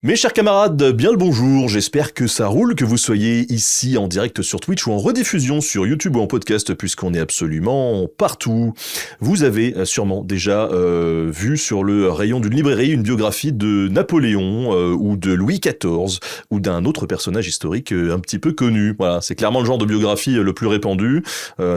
Mes chers camarades, bien le bonjour, j'espère que ça roule, que vous soyez ici en direct sur Twitch ou en rediffusion sur YouTube ou en podcast puisqu'on est absolument partout. Vous avez sûrement déjà vu sur le rayon d'une librairie une biographie de Napoléon ou de Louis XIV ou d'un autre personnage historique un petit peu connu. Voilà, c'est clairement le genre de biographie le plus répandu,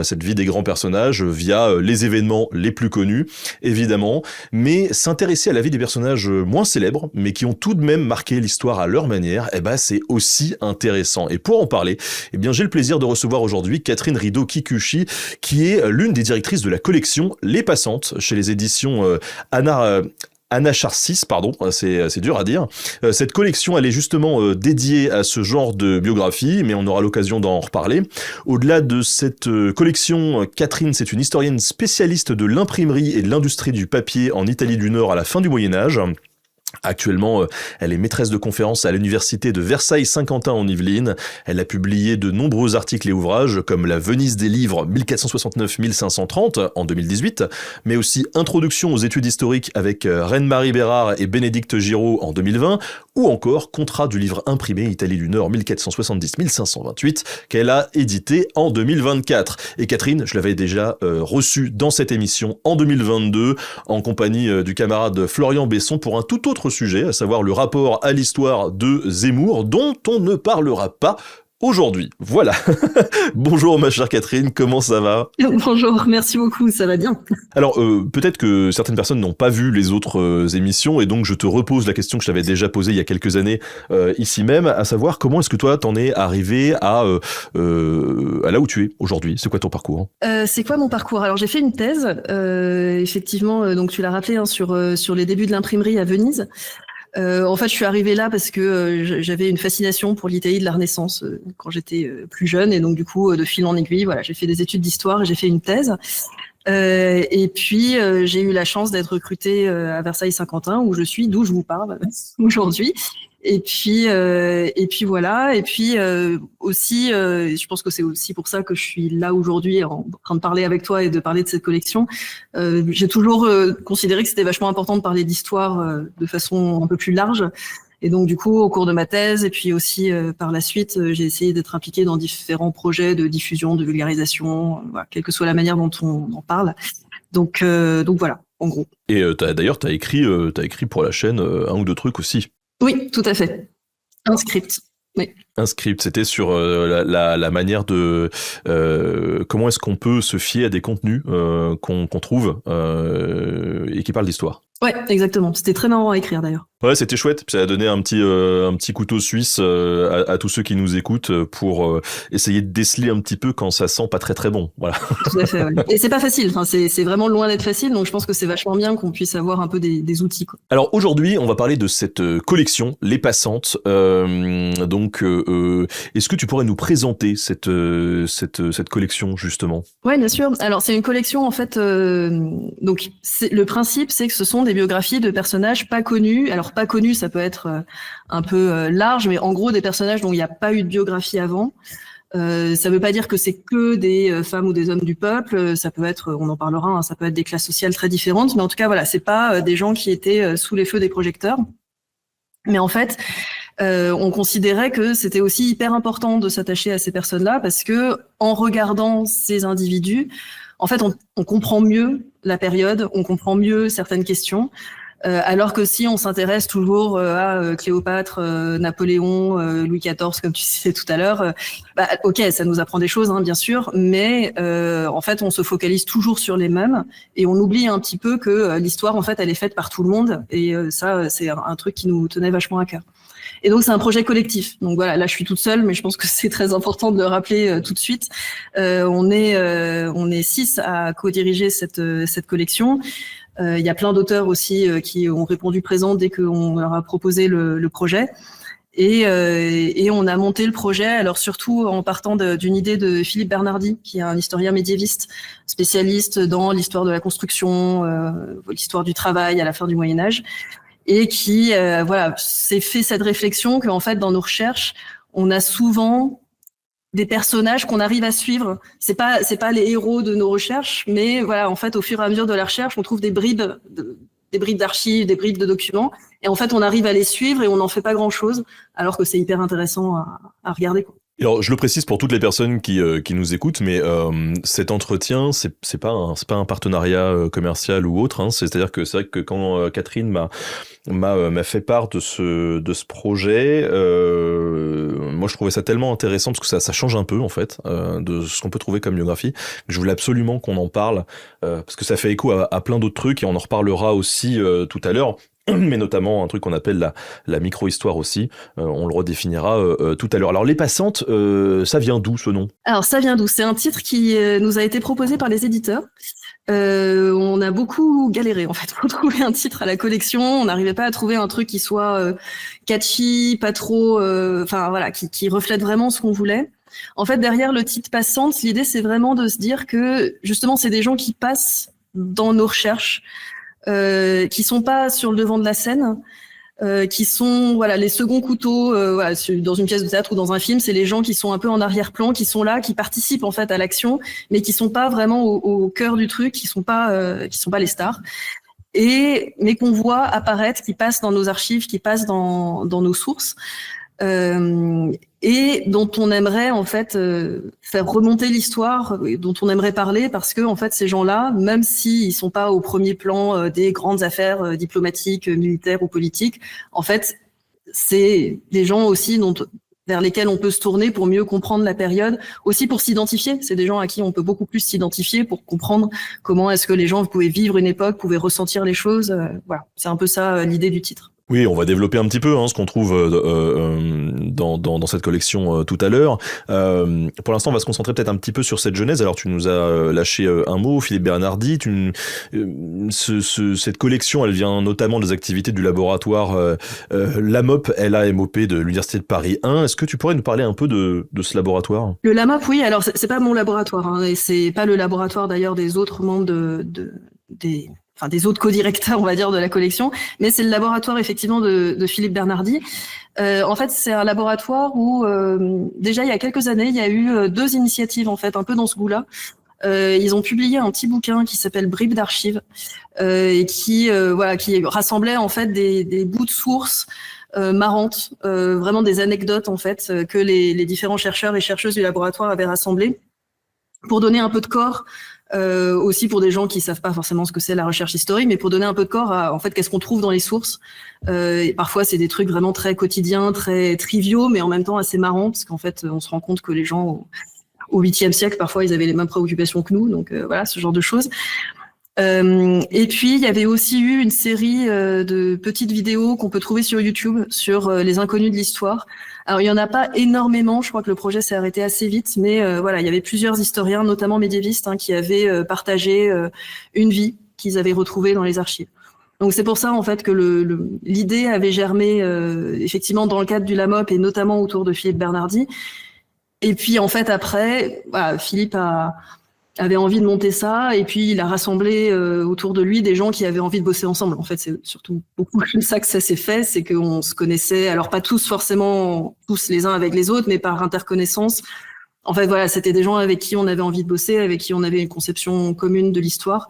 cette vie des grands personnages via les événements les plus connus, évidemment, mais s'intéresser à la vie des personnages moins célèbres, mais qui ont tout de même marquer l'histoire à leur manière, c'est aussi intéressant. Et pour en parler, j'ai le plaisir de recevoir aujourd'hui Catherine Rido-Kikuchi, qui est l'une des directrices de la collection Les Passantes, chez les éditions Anacharsis, pardon, c'est dur à dire. Cette collection, elle est justement dédiée à ce genre de biographie, mais on aura l'occasion d'en reparler. Au-delà de cette collection, Catherine, c'est une historienne spécialiste de l'imprimerie et de l'industrie du papier en Italie du Nord à la fin du Moyen-Âge. Actuellement, elle est maîtresse de conférences à l'université de Versailles-Saint-Quentin en Yvelines. Elle a publié de nombreux articles et ouvrages comme La Venise des livres 1469-1530 en 2018, mais aussi Introduction aux études historiques avec Reine-Marie Bérard et Bénédicte Giraud en 2020, ou encore Contrat du livre imprimé Italie du Nord 1470-1528 qu'elle a édité en 2024. Et Catherine, je l'avais déjà reçue dans cette émission en 2022 en compagnie du camarade Florian Besson pour un tout autre sujet, à savoir le rapport à l'histoire de Zemmour, dont on ne parlera pas aujourd'hui. Voilà. Bonjour ma chère Catherine, comment ça va ? Bonjour, merci beaucoup, ça va bien. Alors, peut-être que certaines personnes n'ont pas vu les autres émissions, et donc je te repose la question que je t'avais déjà posée il y a quelques années ici même, à savoir comment est-ce que toi t'en es arrivé à là où tu es aujourd'hui ? C'est quoi ton parcours ? C'est quoi mon parcours ? Alors j'ai fait une thèse, effectivement, donc tu l'as rappelé, hein, sur les débuts de l'imprimerie à Venise. En fait, je suis arrivée là parce que j'avais une fascination pour l'Italie de la Renaissance quand j'étais plus jeune, et donc du coup, de fil en aiguille, voilà, j'ai fait des études d'histoire et j'ai fait une thèse. Et puis j'ai eu la chance d'être recrutée à Versailles-Saint-Quentin, où je suis, d'où je vous parle aujourd'hui. Et puis voilà. Et puis aussi, je pense que c'est aussi pour ça que je suis là aujourd'hui en train de parler avec toi et de parler de cette collection. J'ai toujours considéré que c'était vachement important de parler d'histoire de façon un peu plus large. Et donc du coup, au cours de ma thèse, et puis aussi par la suite, j'ai essayé d'être impliquée dans différents projets de diffusion, de vulgarisation, voilà, quelle que soit la manière dont on en parle. Donc voilà, en gros. Et t'as écrit pour la chaîne un ou deux trucs aussi. Oui, tout à fait. Un script. Oui. Un script, c'était sur la manière de comment est-ce qu'on peut se fier à des contenus qu'on trouve et qui parlent d'histoire. Ouais, exactement. C'était très marrant à écrire d'ailleurs. Ouais, c'était chouette. Ça a donné un petit couteau suisse à tous ceux qui nous écoutent pour essayer de déceler un petit peu quand ça sent pas très très bon. Voilà. Tout à fait. Ouais. Et c'est pas facile. Enfin, c'est vraiment loin d'être facile. Donc je pense que c'est vachement bien qu'on puisse avoir un peu des outils, quoi. Alors aujourd'hui, on va parler de cette collection, Les Passantes. Est-ce que tu pourrais nous présenter cette collection justement ? Ouais, bien sûr. Alors c'est une collection en fait. Donc le principe, c'est que ce sont des biographies de personnages pas connus. Alors pas connus, ça peut être un peu large, mais en gros des personnages dont il n'y a pas eu de biographie avant. Ça veut pas dire que c'est que des femmes ou des hommes du peuple. Ça peut être, on en parlera, hein, ça peut être des classes sociales très différentes. Mais en tout cas, voilà, c'est pas des gens qui étaient sous les feux des projecteurs. Mais en fait, on considérait que c'était aussi hyper important de s'attacher à ces personnes-là parce que en regardant ces individus, en fait, on comprend mieux la période, on comprend mieux certaines questions. Alors que si on s'intéresse toujours à Cléopâtre, Napoléon, Louis XIV, comme tu citais tout à l'heure, ok, ça nous apprend des choses, hein, bien sûr, mais en fait, on se focalise toujours sur les mêmes et on oublie un petit peu que l'histoire, en fait, elle est faite par tout le monde et ça, c'est un truc qui nous tenait vachement à cœur. Et donc, c'est un projet collectif. Donc voilà, là, je suis toute seule, mais je pense que c'est très important de le rappeler tout de suite. On est 6 à co-diriger cette collection. Il y a plein d'auteurs aussi qui ont répondu présent dès qu'on leur a proposé le projet. Et on a monté le projet, alors surtout en partant d'une idée de Philippe Bernardi, qui est un historien médiéviste, spécialiste dans l'histoire de la construction, l'histoire du travail à la fin du Moyen-Âge, et qui s'est fait cette réflexion qu'en fait, dans nos recherches, on a souvent des personnages qu'on arrive à suivre. C'est pas les héros de nos recherches, mais voilà, en fait, au fur et à mesure de la recherche, on trouve des bribes bribes d'archives, des bribes de documents. Et en fait, on arrive à les suivre et on n'en fait pas grand-chose, alors que c'est hyper intéressant à regarder, quoi. Alors, je le précise pour toutes les personnes qui nous écoutent, mais cet entretien, c'est pas un partenariat commercial ou autre. Hein, c'est-à-dire que c'est vrai que quand Catherine m'a fait part de ce projet, moi je trouvais ça tellement intéressant parce que ça change un peu en fait de ce qu'on peut trouver comme biographie. Je voulais absolument qu'on en parle parce que ça fait écho à plein d'autres trucs et on en reparlera aussi tout à l'heure. Mais notamment un truc qu'on appelle la micro-histoire aussi. On le redéfinira tout à l'heure. Alors, Les Passantes, ça vient d'où ce nom? Alors, ça vient d'où? C'est un titre qui nous a été proposé par les éditeurs. On a beaucoup galéré, en fait, pour trouver un titre à la collection. On n'arrivait pas à trouver un truc qui soit catchy, pas trop... Enfin, voilà, qui reflète vraiment ce qu'on voulait. En fait, derrière le titre Passante, l'idée, c'est vraiment de se dire que, justement, c'est des gens qui passent dans nos recherches, qui sont pas sur le devant de la scène, qui sont voilà les seconds couteaux, voilà, dans une pièce de théâtre ou dans un film, c'est les gens qui sont un peu en arrière-plan, qui sont là, qui participent en fait à l'action, mais qui sont pas vraiment au cœur du truc, qui sont pas les stars, mais qu'on voit apparaître, qui passent dans nos archives, qui passent dans nos sources. Et dont on aimerait en fait faire remonter l'histoire, dont on aimerait parler parce que en fait ces gens-là, même s'ils sont pas au premier plan des grandes affaires diplomatiques, militaires ou politiques, en fait c'est des gens aussi vers lesquels on peut se tourner pour mieux comprendre la période, aussi pour s'identifier. C'est des gens à qui on peut beaucoup plus s'identifier pour comprendre comment est-ce que les gens pouvaient vivre une époque, pouvaient ressentir les choses. Voilà, c'est un peu ça l'idée du titre. Oui, on va développer un petit peu ce qu'on trouve dans cette collection tout à l'heure. Pour l'instant, on va se concentrer peut-être un petit peu sur cette genèse. Alors, tu nous as lâché un mot, Philippe Bernardi. Cette collection, elle vient notamment des activités du laboratoire LAMOP, LAMOP de l'Université de Paris 1. Est-ce que tu pourrais nous parler un peu de ce laboratoire? Le LAMOP, oui. Alors, c'est pas mon laboratoire, et c'est pas le laboratoire d'ailleurs des autres membres des autres co-directeurs, on va dire, de la collection, mais c'est le laboratoire effectivement de Philippe Bernardi. En fait, c'est un laboratoire où déjà il y a quelques années, il y a eu 2 initiatives en fait, un peu dans ce goût-là. Ils ont publié un petit bouquin qui s'appelle Bribes d'archives et qui rassemblait en fait des bouts de sources marrantes, vraiment des anecdotes en fait que les différents chercheurs et chercheuses du laboratoire avaient rassemblées pour donner un peu de corps. Aussi pour des gens qui savent pas forcément ce que c'est la recherche historique, mais pour donner un peu de corps à en fait qu'est-ce qu'on trouve dans les sources. Et parfois c'est des trucs vraiment très quotidiens, très triviaux, mais en même temps assez marrants parce qu'en fait on se rend compte que les gens au 8e siècle parfois ils avaient les mêmes préoccupations que nous, donc voilà ce genre de choses. Et puis il y avait aussi eu une série de petites vidéos qu'on peut trouver sur YouTube sur les inconnus de l'histoire. Alors il y en a pas énormément, je crois que le projet s'est arrêté assez vite, mais voilà, il y avait plusieurs historiens, notamment médiévistes, qui avaient partagé une vie qu'ils avaient retrouvée dans les archives. Donc c'est pour ça en fait que l'idée avait germé effectivement dans le cadre du LAMOP et notamment autour de Philippe Bernardi. Et puis en fait après, voilà, Philippe avait envie de monter ça, et puis il a rassemblé autour de lui des gens qui avaient envie de bosser ensemble. En fait, c'est surtout beaucoup comme ça que ça s'est fait, c'est qu'on se connaissait, alors pas tous forcément, tous les uns avec les autres, mais par interconnaissance. En fait, voilà, c'était des gens avec qui on avait envie de bosser, avec qui on avait une conception commune de l'histoire.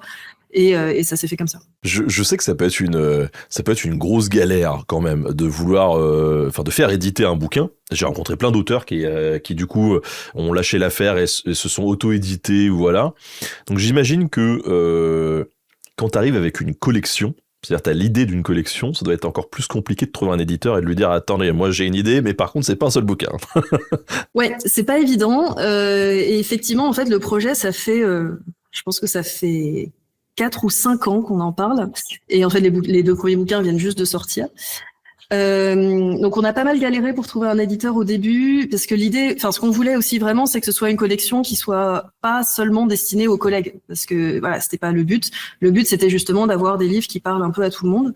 Et ça s'est fait comme ça. Je sais que ça peut être une grosse galère quand même de vouloir, de faire éditer un bouquin. J'ai rencontré plein d'auteurs qui du coup ont lâché l'affaire et se sont auto-édités, voilà. Donc j'imagine que quand t'arrives avec une collection, c'est-à-dire t'as l'idée d'une collection, ça doit être encore plus compliqué de trouver un éditeur et de lui dire attendez, moi j'ai une idée, mais par contre c'est pas un seul bouquin. Ouais, c'est pas évident. Et effectivement, en fait, le projet, ça fait, je pense que ça fait 4 ou 5 ans qu'on en parle. Et en fait, les 2 premiers bouquins viennent juste de sortir. Donc on a pas mal galéré pour trouver un éditeur au début, parce que ce qu'on voulait aussi vraiment, c'est que ce soit une collection qui soit pas seulement destinée aux collègues, parce que voilà, c'était pas le but. Le but, c'était justement d'avoir des livres qui parlent un peu à tout le monde.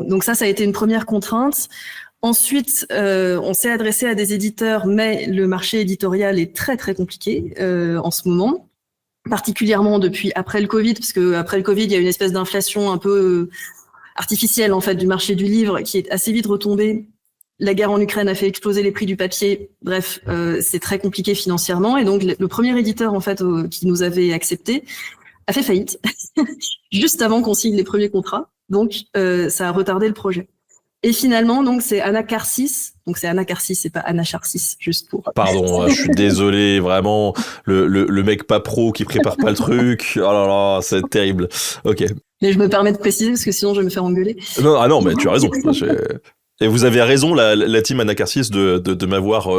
Donc ça a été une première contrainte. Ensuite, on s'est adressé à des éditeurs, mais le marché éditorial est très très compliqué en ce moment, particulièrement depuis après le Covid, parce que après le Covid, il y a une espèce d'inflation un peu artificielle en fait du marché du livre qui est assez vite retombée. La guerre en Ukraine a fait exploser les prix du papier. Bref, c'est très compliqué financièrement. Et donc le premier éditeur en fait qui nous avait accepté a fait faillite juste avant qu'on signe les premiers contrats. Donc, ça a retardé le projet. Et finalement, donc, c'est Anacarsis. Donc, c'est Anacarsis, c'est pas Anacharsis, juste pour... Pardon, je suis désolé, vraiment, le mec pas pro qui prépare pas le truc. Oh là là, c'est terrible. Ok. Mais je me permets de préciser, parce que sinon, je vais me faire engueuler. Non, ah non, mais tu as raison. Et vous avez raison, la team Anacarsis, de m'avoir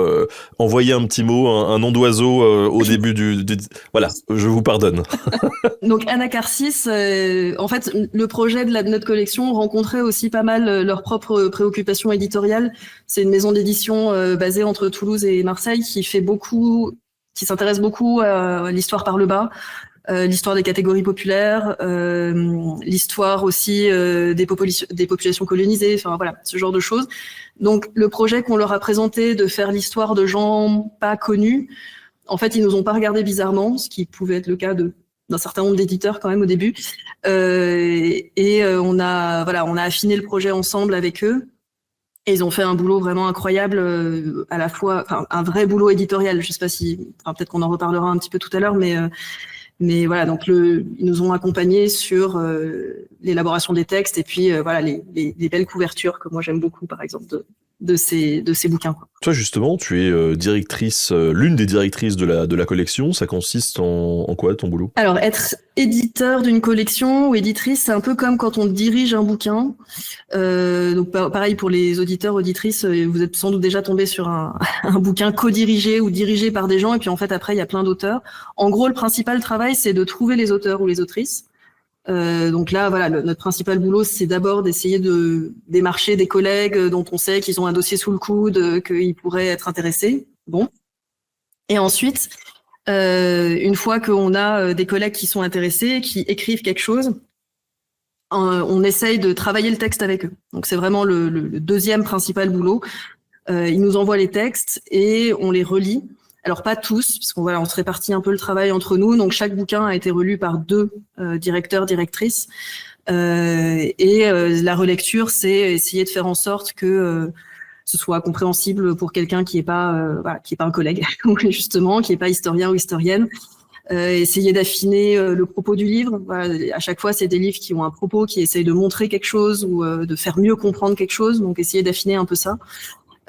envoyé un petit mot, un nom d'oiseau au début du... Voilà, je vous pardonne. Donc Anacarsis, en fait, le projet de notre collection rencontrait aussi pas mal leurs propres préoccupations éditoriales. C'est une maison d'édition basée entre Toulouse et Marseille qui s'intéresse beaucoup à l'histoire par le bas, l'histoire des catégories populaires, l'histoire aussi des populations colonisées, enfin voilà, ce genre de choses. Donc le projet qu'on leur a présenté de faire l'histoire de gens pas connus, en fait, ils nous ont pas regardé bizarrement, ce qui pouvait être le cas d'un certain nombre d'éditeurs quand même au début. On a affiné le projet ensemble avec eux. Et ils ont fait un boulot vraiment incroyable, à la fois, enfin, un vrai boulot éditorial. Je sais pas peut-être qu'on en reparlera un petit peu tout à l'heure, mais voilà, donc ils nous ont accompagnés sur l'élaboration des textes et puis voilà les belles couvertures que moi j'aime beaucoup, par exemple de ces bouquins, quoi. Toi justement, tu es directrice, l'une des directrices de la collection. Ça consiste en quoi ton boulot? Alors être éditeur d'une collection ou éditrice, c'est un peu comme quand on dirige un bouquin. Donc pareil pour les auditeurs, auditrices, vous êtes sans doute déjà tombé sur un bouquin co-dirigé ou dirigé par des gens, et puis en fait après il y a plein d'auteurs. En gros, le principal travail, c'est de trouver les auteurs ou les autrices. Donc là, voilà, notre principal boulot, c'est d'abord d'essayer de démarcher des collègues dont on sait qu'ils ont un dossier sous le coude, qu'ils pourraient être intéressés. Bon. Et ensuite, une fois qu'on a des collègues qui sont intéressés, qui écrivent quelque chose, on essaye de travailler le texte avec eux. Donc c'est vraiment le deuxième principal boulot. Ils nous envoient les textes et on les relit. Alors pas tous, parce qu'on se répartit un peu le travail entre nous. Donc chaque bouquin a été relu par 2 directeurs, directrices. La relecture, c'est essayer de faire en sorte que ce soit compréhensible pour quelqu'un qui est pas un collègue, justement, qui est pas historien ou historienne. Essayer d'affiner le propos du livre. Voilà, à chaque fois, c'est des livres qui ont un propos, qui essayent de montrer quelque chose ou de faire mieux comprendre quelque chose. Donc essayer d'affiner un peu ça.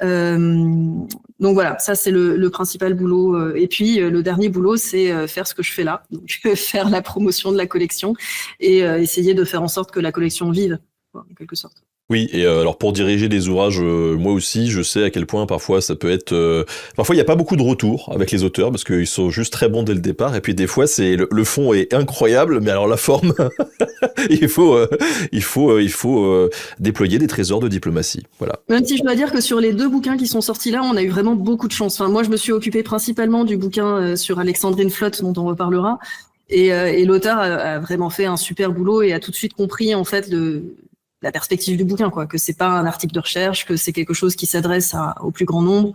Donc voilà, ça c'est le principal boulot. Et puis le dernier boulot, c'est faire ce que je fais là, donc faire la promotion de la collection et essayer de faire en sorte que la collection vive, en quelque sorte. Oui, et alors pour diriger des ouvrages, moi aussi, je sais à quel point parfois ça peut être... Parfois, il n'y a pas beaucoup de retour avec les auteurs, parce qu'ils sont juste très bons dès le départ, et puis des fois, le fond est incroyable, mais alors la forme, il faut déployer des trésors de diplomatie. Voilà. Même si je dois dire que sur les 2 bouquins qui sont sortis là, on a eu vraiment beaucoup de chance. Enfin, moi, je me suis occupée principalement du bouquin sur Alexandrine Flotte, dont on reparlera, et l'auteur a vraiment fait un super boulot et a tout de suite compris, en fait, la perspective du bouquin, quoi, que c'est pas un article de recherche, que c'est quelque chose qui s'adresse au plus grand nombre.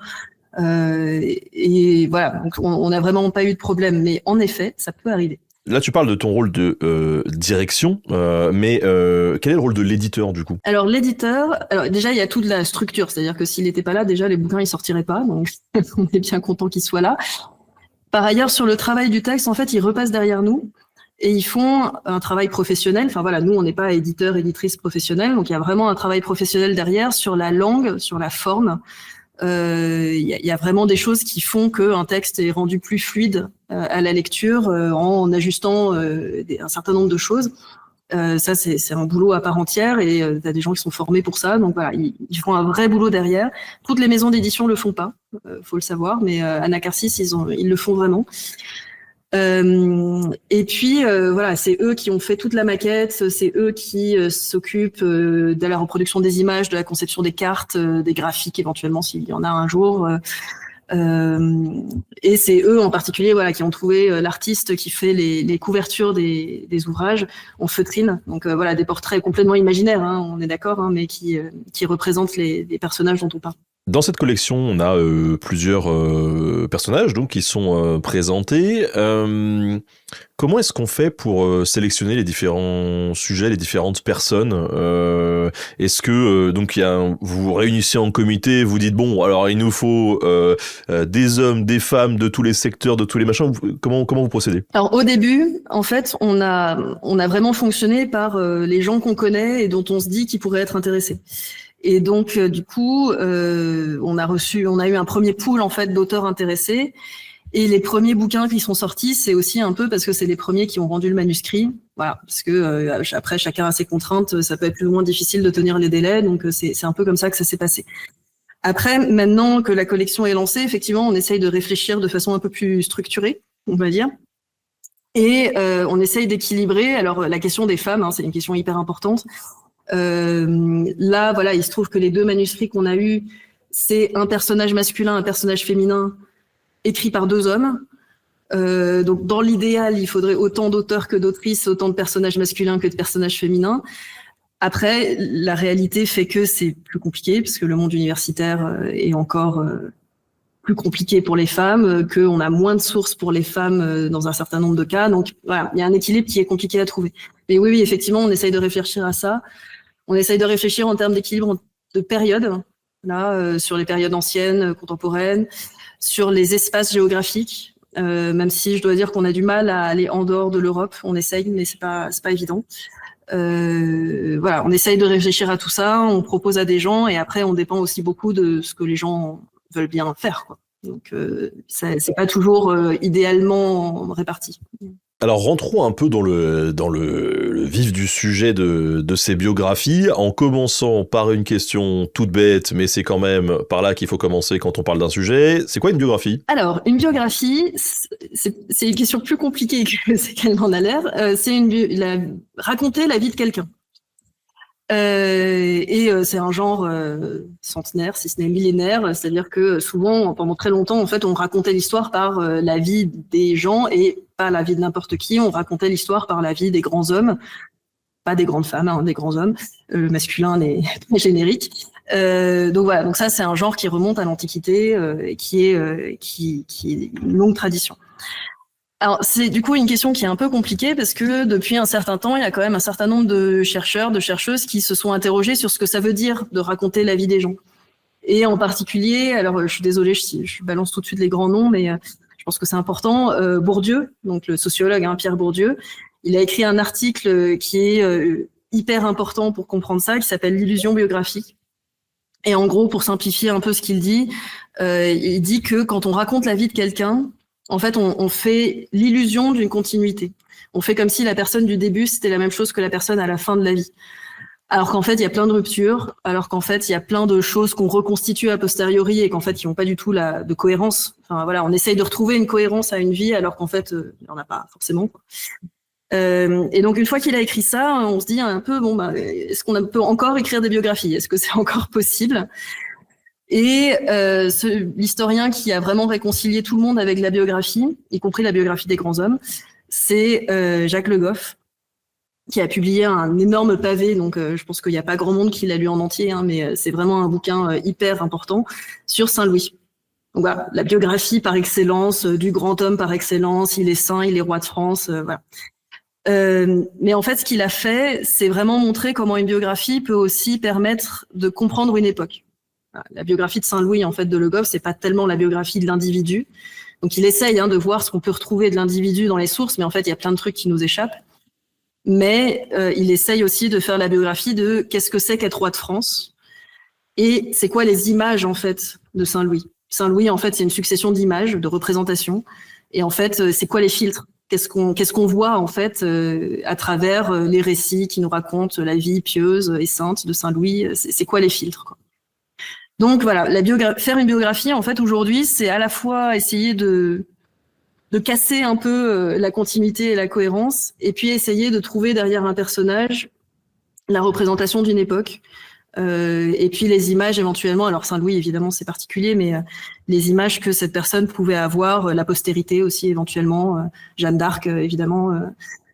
Et voilà, donc on n'a vraiment pas eu de problème, mais en effet, ça peut arriver. Là, tu parles de ton rôle de direction, mais quel est le rôle de l'éditeur, du coup? Alors l'éditeur, déjà il y a toute la structure, c'est-à-dire que s'il n'était pas là, déjà les bouquins ils sortiraient pas, donc on est bien content qu'il soit là. Par ailleurs, sur le travail du texte, en fait, ils repassent derrière nous. Et ils font un travail professionnel. Enfin voilà, nous on n'est pas éditeur, éditrice professionnelle, donc il y a vraiment un travail professionnel derrière sur la langue, sur la forme. Il y a vraiment des choses qui font qu'un texte est rendu plus fluide à la lecture en ajustant un certain nombre de choses. Ça c'est un boulot à part entière et t'as des gens qui sont formés pour ça. Donc voilà, ils font un vrai boulot derrière. Toutes les maisons d'édition le font pas, faut le savoir, mais Anacarsis ils le font vraiment. Et puis voilà, c'est eux qui ont fait toute la maquette, c'est eux qui s'occupent de la reproduction des images, de la conception des cartes, des graphiques éventuellement s'il y en a un jour. Et c'est eux en particulier, voilà, qui ont trouvé l'artiste qui fait les couvertures des ouvrages en feutrine. Donc voilà, des portraits complètement imaginaires, hein, on est d'accord, hein, mais qui représentent les personnages dont on parle. Dans cette collection, on a plusieurs personnages donc qui sont présentés. Comment est-ce qu'on fait pour sélectionner les différents sujets, les différentes personnes Est-ce que donc vous vous réunissez en comité, vous dites bon alors il nous faut des hommes, des femmes de tous les secteurs, de tous les machins. Comment vous procédez? Alors au début, en fait, on a vraiment fonctionné par les gens qu'on connaît et dont on se dit qu'ils pourraient être intéressés. Et donc du coup, on a eu un premier pool en fait d'auteurs intéressés. Et les premiers bouquins qui sont sortis, c'est aussi un peu parce que c'est les premiers qui ont rendu le manuscrit. Voilà, parce que après chacun a ses contraintes, ça peut être plus ou moins difficile de tenir les délais, donc c'est un peu comme ça que ça s'est passé. Après, maintenant que la collection est lancée, effectivement, on essaye de réfléchir de façon un peu plus structurée, on va dire. Et on essaye d'équilibrer. Alors la question des femmes, c'est une question hyper importante. Là, voilà, il se trouve que les 2 manuscrits qu'on a eus, c'est un personnage masculin, un personnage féminin, écrit par 2 hommes. Donc, dans l'idéal, il faudrait autant d'auteurs que d'autrices, autant de personnages masculins que de personnages féminins. Après, la réalité fait que c'est plus compliqué, parce que le monde universitaire est encore plus compliqué pour les femmes, qu'on a moins de sources pour les femmes dans un certain nombre de cas. Donc, voilà, il y a un équilibre qui est compliqué à trouver. Mais oui, effectivement, on essaye de réfléchir à ça. On essaye de réfléchir en termes d'équilibre de périodes, là, sur les périodes anciennes, contemporaines, sur les espaces géographiques, même si je dois dire qu'on a du mal à aller en dehors de l'Europe. On essaye, mais c'est pas évident. Voilà, on essaye de réfléchir à tout ça, on propose à des gens, et après, on dépend aussi beaucoup de ce que les gens veulent bien faire, quoi. Donc, c'est pas toujours idéalement réparti. Alors rentrons un peu dans le vif du sujet de ces biographies, en commençant par une question toute bête, mais c'est quand même par là qu'il faut commencer quand on parle d'un sujet. C'est quoi une biographie? Alors, une biographie, c'est une question plus compliquée que c'est qu'elle en a l'air. C'est raconter la vie de quelqu'un. C'est un genre centenaire, si ce n'est millénaire, c'est-à-dire que souvent, pendant très longtemps, en fait, on racontait l'histoire par la vie des gens et pas la vie de n'importe qui. On racontait l'histoire par la vie des grands hommes, pas des grandes femmes, des grands hommes. Le masculin est très générique. Donc voilà, donc ça, c'est un genre qui remonte à l'Antiquité et qui est une longue tradition. Alors, c'est du coup une question qui est un peu compliquée parce que depuis un certain temps, il y a quand même un certain nombre de chercheurs, de chercheuses qui se sont interrogés sur ce que ça veut dire de raconter la vie des gens. Et en particulier, alors je suis désolée, je balance tout de suite les grands noms, mais je pense que c'est important. Bourdieu, donc le sociologue Pierre Bourdieu, il a écrit un article qui est hyper important pour comprendre ça, qui s'appelle l'illusion biographique. Et en gros, pour simplifier un peu ce qu'il dit que quand on raconte la vie de quelqu'un, en fait, on fait l'illusion d'une continuité. On fait comme si la personne du début, c'était la même chose que la personne à la fin de la vie. Alors qu'en fait, il y a plein de ruptures, alors qu'en fait, il y a plein de choses qu'on reconstitue a posteriori et qu'en fait, ils n'ont pas du tout de cohérence. Enfin, voilà, on essaye de retrouver une cohérence à une vie alors qu'en fait, il n'y en a pas forcément, quoi. Et donc, une fois qu'il a écrit ça, on se dit un peu, est-ce qu'on peut encore écrire des biographies? Est-ce que c'est encore possible? Et l'historien qui a vraiment réconcilié tout le monde avec la biographie, y compris la biographie des grands hommes, c'est Jacques Le Goff, qui a publié un énorme pavé. Donc, je pense qu'il n'y a pas grand monde qui l'a lu en entier, mais c'est vraiment un bouquin hyper important sur Saint-Louis. Donc voilà, la biographie par excellence, du grand homme par excellence. Il est saint, il est roi de France, voilà. Mais en fait, ce qu'il a fait, c'est vraiment montrer comment une biographie peut aussi permettre de comprendre une époque. La biographie de Saint-Louis, en fait, de Le Goff, c'est pas tellement la biographie de l'individu. Donc, il essaye de voir ce qu'on peut retrouver de l'individu dans les sources, mais en fait, il y a plein de trucs qui nous échappent. Mais il essaye aussi de faire la biographie de qu'est-ce que c'est qu'être roi de France et c'est quoi les images, en fait, de Saint-Louis. Saint-Louis, en fait, c'est une succession d'images, de représentations. Et en fait, c'est quoi les filtres? Qu'est-ce qu'on voit, en fait, à travers les récits qui nous racontent la vie pieuse et sainte de Saint-Louis? C'est quoi les filtres, quoi. Donc voilà, faire une biographie, en fait, aujourd'hui, c'est à la fois essayer de casser un peu la continuité et la cohérence, et puis essayer de trouver derrière un personnage la représentation d'une époque, et puis les images éventuellement. Alors Saint-Louis, évidemment, c'est particulier, mais les images que cette personne pouvait avoir, la postérité aussi éventuellement, Jeanne d'Arc, évidemment,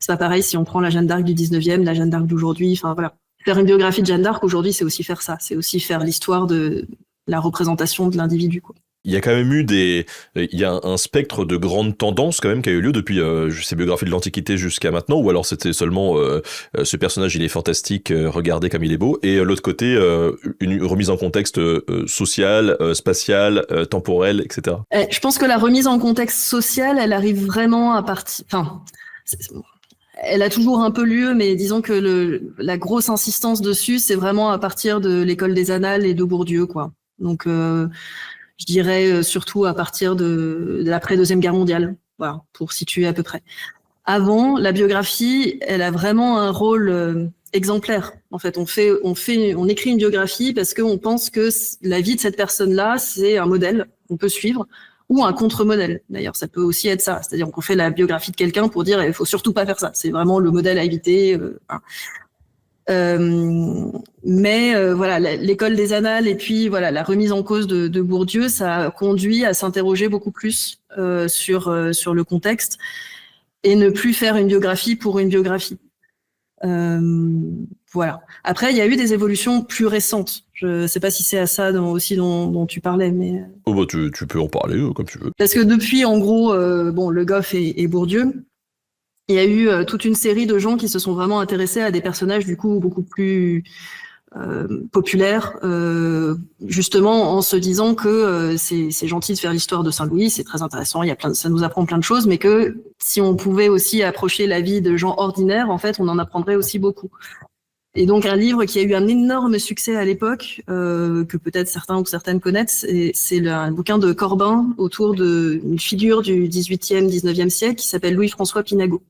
c'est pas pareil si on prend la Jeanne d'Arc du 19e, la Jeanne d'Arc d'aujourd'hui, enfin voilà. Faire une biographie de Jeanne d'Arc aujourd'hui, c'est aussi faire ça. C'est aussi faire l'histoire de la représentation de l'individu, quoi. Il y a quand même eu il y a un spectre de grandes tendances quand même qui a eu lieu depuis ces biographies de l'Antiquité jusqu'à maintenant, ou alors c'était seulement ce personnage il est fantastique, regardez comme il est beau, et l'autre côté une remise en contexte social, spatial, temporel, etc. Je pense que la remise en contexte social, elle arrive vraiment à partir, enfin, elle a toujours un peu lieu, mais disons que la grosse insistance dessus, c'est vraiment à partir de l'école des Annales et de Bourdieu, quoi. Donc je dirais surtout à partir de l'après-Deuxième Guerre mondiale, voilà, pour situer à peu près. Avant, la biographie, elle a vraiment un rôle exemplaire. En fait, on écrit une biographie parce qu'on pense que la vie de cette personne-là, c'est un modèle qu'on peut suivre, ou un contre-modèle. D'ailleurs, ça peut aussi être ça. C'est-à-dire qu'on fait la biographie de quelqu'un pour dire, il faut surtout pas faire ça. C'est vraiment le modèle à éviter. Hein. Voilà, l'école des Annales et puis voilà la remise en cause de Bourdieu, ça a conduit à s'interroger beaucoup plus sur le contexte et ne plus faire une biographie pour une biographie. Voilà. Après, il y a eu des évolutions plus récentes. Je sais pas si c'est à ça dont tu parlais, mais Oh bah tu peux en parler comme tu veux. parce que depuis, en gros, Le Goff et Bourdieu. Il y a eu toute une série de gens qui se sont vraiment intéressés à des personnages du coup beaucoup plus populaires, justement en se disant que c'est gentil de faire l'histoire de Saint-Louis, c'est très intéressant, ça nous apprend plein de choses, mais que si on pouvait aussi approcher la vie de gens ordinaires, en fait, on en apprendrait aussi beaucoup. Et donc un livre qui a eu un énorme succès à l'époque, que peut-être certains ou certaines connaissent, c'est un bouquin de Corbin autour d'une figure du 18e, 19e siècle qui s'appelle Louis-François Pinago.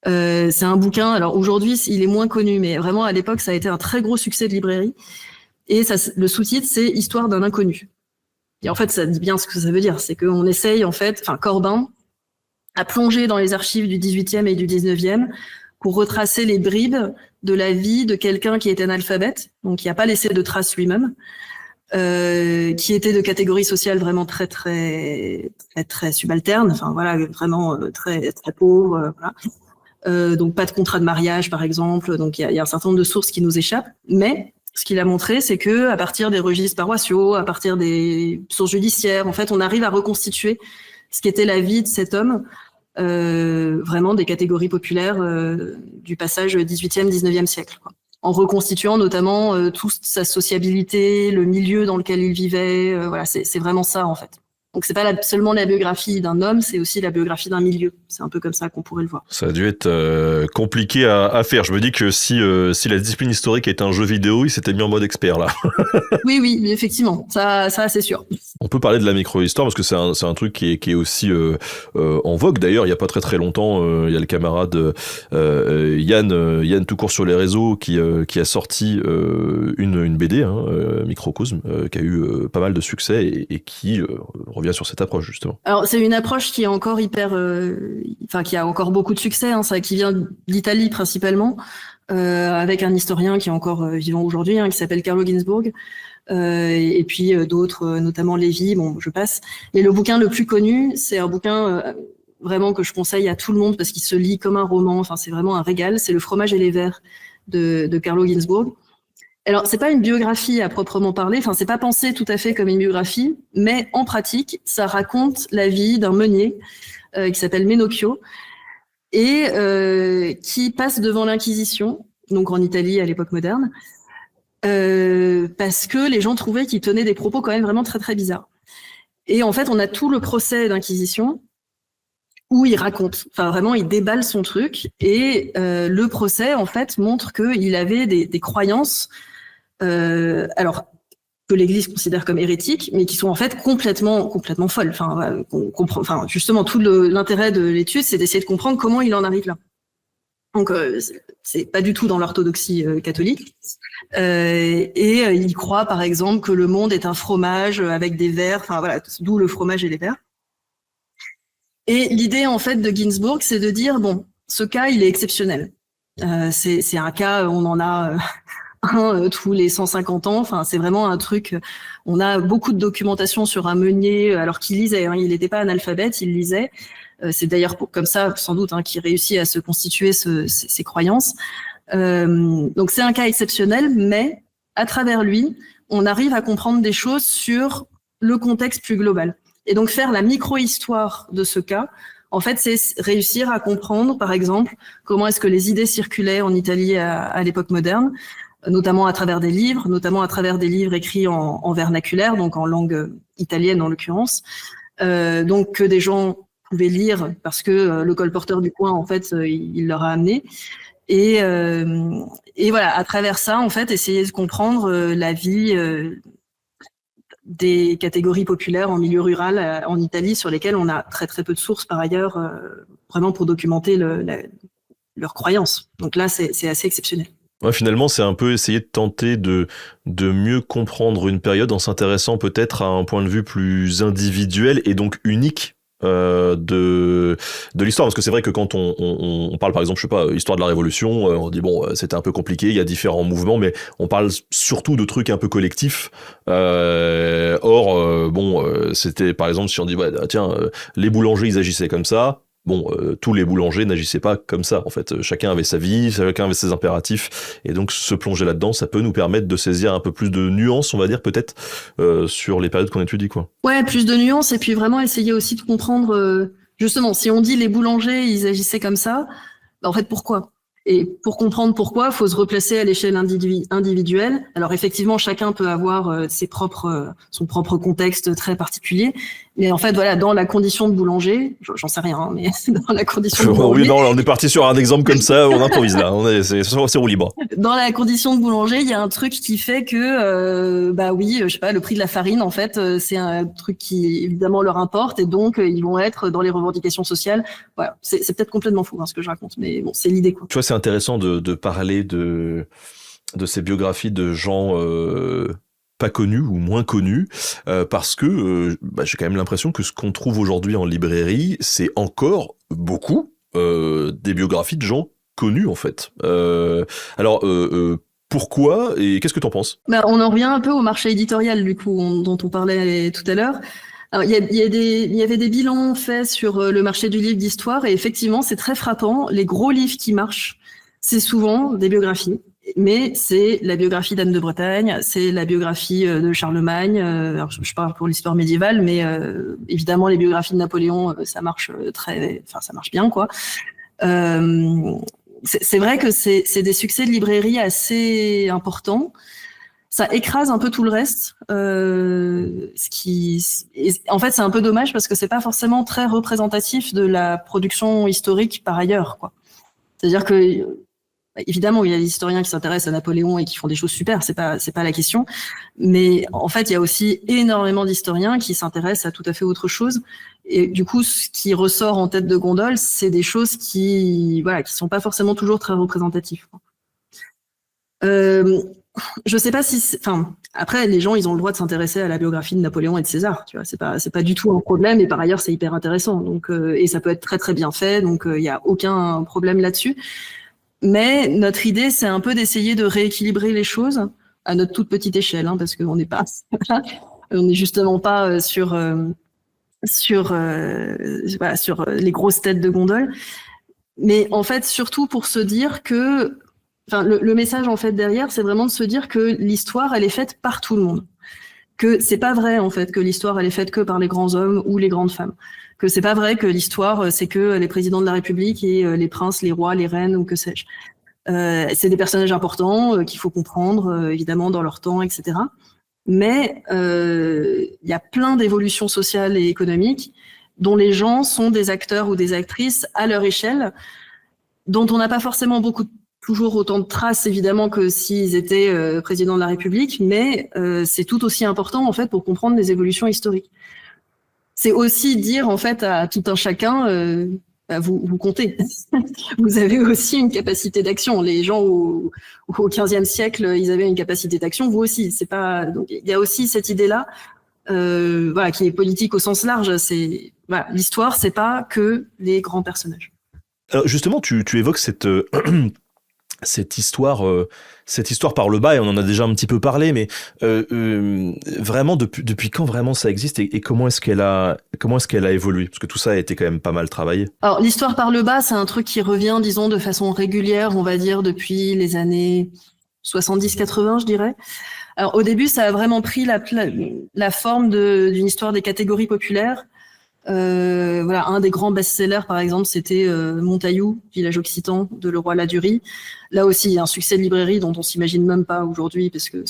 C'est un bouquin, alors aujourd'hui il est moins connu, mais vraiment à l'époque ça a été un très gros succès de librairie. Et le sous-titre c'est Histoire d'un inconnu. Et en fait ça dit bien ce que ça veut dire, c'est qu'on essaye en fait, Corbin a plongé dans les archives du 18e et du 19e pour retracer les bribes de la vie de quelqu'un qui était analphabète, donc qui n'a pas laissé de traces lui-même, qui était de catégorie sociale vraiment très très très très subalterne, enfin voilà, vraiment très très pauvre, voilà. Donc pas de contrat de mariage par exemple, donc il y a un certain nombre de sources qui nous échappent, mais ce qu'il a montré, c'est que à partir des registres paroissiaux, à partir des sources judiciaires, en fait, on arrive à reconstituer ce qu'était la vie de cet homme, vraiment des catégories populaires du passage 18e, 19e siècle, quoi. En reconstituant notamment toute sa sociabilité, le milieu dans lequel il vivait, voilà, c'est vraiment ça en fait. Donc c'est pas seulement la biographie d'un homme, c'est aussi la biographie d'un milieu. C'est un peu comme ça qu'on pourrait le voir. Ça a dû être compliqué à faire. Je me dis que si la discipline historique est un jeu vidéo, il s'était mis en mode expert là. Oui, effectivement, ça c'est sûr. On peut parler de la micro-histoire parce que c'est un truc qui est aussi en vogue. D'ailleurs, il y a pas très longtemps, il y a le camarade Yann tout court sur les réseaux qui a sorti une BD, Microcosme, qui a eu pas mal de succès et qui revient sur cette approche justement. Alors c'est une approche qui est encore qui a encore beaucoup de succès, qui vient d'Italie principalement, avec un historien qui est encore vivant aujourd'hui, qui s'appelle Carlo Ginzburg. Et puis d'autres, notamment Lévy, je passe. Et le bouquin le plus connu, c'est un bouquin vraiment que je conseille à tout le monde parce qu'il se lit comme un roman, c'est vraiment un régal, c'est Le fromage et les vers de Carlo Ginzburg. Alors, c'est pas une biographie à proprement parler, c'est pas pensé tout à fait comme une biographie, mais en pratique, ça raconte la vie d'un meunier qui s'appelle Menocchio et qui passe devant l'Inquisition, donc en Italie à l'époque moderne, parce que les gens trouvaient qu'il tenait des propos quand même vraiment très très bizarres. Et en fait, on a tout le procès d'Inquisition où il raconte, vraiment il déballe son truc et le procès en fait montre qu'il avait des croyances, alors que l'Église considère comme hérétiques, mais qui sont en fait complètement folles. Justement tout l'intérêt de l'étude, c'est d'essayer de comprendre comment il en arrive là. Donc c'est pas du tout dans l'orthodoxie catholique. Et il croit par exemple que le monde est un fromage avec des vers, d'où le fromage et les vers. Et l'idée en fait de Ginzburg, c'est de dire ce cas il est exceptionnel. C'est un cas, on en a un tous les 150 ans. C'est vraiment un truc. On a beaucoup de documentation sur un meunier, alors qu'il lisait. Il n'était pas analphabète, il lisait. C'est d'ailleurs comme ça, sans doute, qu'il réussit à se constituer ses croyances. Donc c'est un cas exceptionnel, mais à travers lui, on arrive à comprendre des choses sur le contexte plus global. Et donc faire la micro-histoire de ce cas, en fait, c'est réussir à comprendre, par exemple, comment est-ce que les idées circulaient en Italie à l'époque moderne, notamment à travers des livres écrits en vernaculaire, donc en langue italienne en l'occurrence, donc que des gens pouvaient lire parce que le colporteur du coin, en fait, il leur a amené. Et voilà, à travers ça, en fait, essayer de comprendre la vie des catégories populaires en milieu rural en Italie, sur lesquelles on a très très peu de sources par ailleurs, vraiment pour documenter leurs croyances. Donc là, c'est assez exceptionnel. Ouais, finalement, c'est un peu essayer de tenter de mieux comprendre une période en s'intéressant peut-être à un point de vue plus individuel et donc unique de l'histoire, parce que c'est vrai que quand on parle par exemple, je sais pas, histoire de la Révolution, on dit bon, c'était un peu compliqué, il y a différents mouvements, mais on parle surtout de trucs un peu collectifs. C'était par exemple si on dit ouais, tiens, les boulangers ils agissaient comme ça. Bon, tous les boulangers n'agissaient pas comme ça, en fait. Chacun avait sa vie, chacun avait ses impératifs, et donc se plonger là-dedans, ça peut nous permettre de saisir un peu plus de nuances, on va dire, peut-être, sur les périodes qu'on étudie, quoi. Ouais, plus de nuances, et puis vraiment essayer aussi de comprendre, justement, si on dit les boulangers, ils agissaient comme ça, en fait, pourquoi ? Et pour comprendre pourquoi, il faut se replacer à l'échelle individuelle. Alors effectivement, chacun peut avoir son propre contexte très particulier. Mais en fait, voilà, dans la condition de boulanger, j'en sais rien, hein, mais dans la condition de boulanger... Oui, non, on est parti sur un exemple comme ça, on improvise là, c'est roue libre. Dans la condition de boulanger, il y a un truc qui fait que, je sais pas, le prix de la farine, en fait, c'est un truc qui évidemment leur importe, et donc ils vont être dans les revendications sociales. Voilà, c'est peut-être complètement fou, hein, ce que je raconte, mais bon, c'est l'idée, quoi. Tu vois, c'est intéressant de parler de ces biographies de gens pas connus ou moins connus, parce que j'ai quand même l'impression que ce qu'on trouve aujourd'hui en librairie, c'est encore beaucoup des biographies de gens connus, en fait. Pourquoi et qu'est-ce que t'en penses ? On en revient un peu au marché éditorial, du coup, dont on parlait tout à l'heure. Alors, il y avait des bilans faits sur le marché du livre d'histoire, et effectivement, c'est très frappant. Les gros livres qui marchent, c'est souvent des biographies. Mais c'est la biographie d'Anne de Bretagne, c'est la biographie de Charlemagne. Alors je parle pour l'histoire médiévale, mais évidemment les biographies de Napoléon, ça marche ça marche bien, quoi. C'est vrai que c'est des succès de librairie assez importants. Ça écrase un peu tout le reste, en fait, c'est un peu dommage parce que c'est pas forcément très représentatif de la production historique par ailleurs, quoi. C'est-à-dire que évidemment, il y a des historiens qui s'intéressent à Napoléon et qui font des choses super, c'est pas la question. Mais en fait, il y a aussi énormément d'historiens qui s'intéressent à tout à fait autre chose. Et du coup, ce qui ressort en tête de gondole, c'est des choses qui sont pas forcément toujours très représentatives. Je sais pas si, après, les gens, ils ont le droit de s'intéresser à la biographie de Napoléon et de César, tu vois. C'est pas du tout un problème, et par ailleurs, c'est hyper intéressant. Donc, et ça peut être très très bien fait, donc il y a aucun problème là-dessus. Mais notre idée, c'est un peu d'essayer de rééquilibrer les choses à notre toute petite échelle, hein, parce qu'on n'est pas, on n'est justement pas sur les grosses têtes de gondole. Mais en fait, surtout pour se dire que, le message en fait derrière, c'est vraiment de se dire que l'histoire, elle est faite par tout le monde. Que c'est pas vrai en fait que l'histoire, elle est faite que par les grands hommes ou les grandes femmes. Que c'est pas vrai que l'histoire, c'est que les présidents de la République et les princes, les rois, les reines ou que sais-je. C'est des personnages importants qu'il faut comprendre, évidemment, dans leur temps, etc. Mais il y a plein d'évolutions sociales et économiques dont les gens sont des acteurs ou des actrices à leur échelle, dont on n'a pas forcément toujours autant de traces, évidemment, que s'ils étaient présidents de la République, mais c'est tout aussi important, en fait, pour comprendre les évolutions historiques. C'est aussi dire, en fait, à tout un chacun, vous comptez. Vous avez aussi une capacité d'action. Les gens au XVe siècle, ils avaient une capacité d'action, vous aussi. C'est pas. Donc, il y a aussi cette idée-là, qui est politique au sens large. C'est l'histoire, c'est pas que les grands personnages. Alors justement, tu évoques cette histoire par le bas, et on en a déjà un petit peu parlé, mais vraiment depuis quand vraiment ça existe, et comment est-ce qu'elle a évolué, parce que tout ça a été quand même pas mal travaillé. Alors l'histoire par le bas, c'est un truc qui revient, disons, de façon régulière, on va dire depuis les années 70-80, je dirais. Alors au début, ça a vraiment pris la forme d'une histoire des catégories populaires. Voilà, un des grands best-sellers, par exemple, c'était Montaillou, village occitan de Leroy Ladurie. Là aussi, un succès de librairie dont on s'imagine même pas aujourd'hui, parce que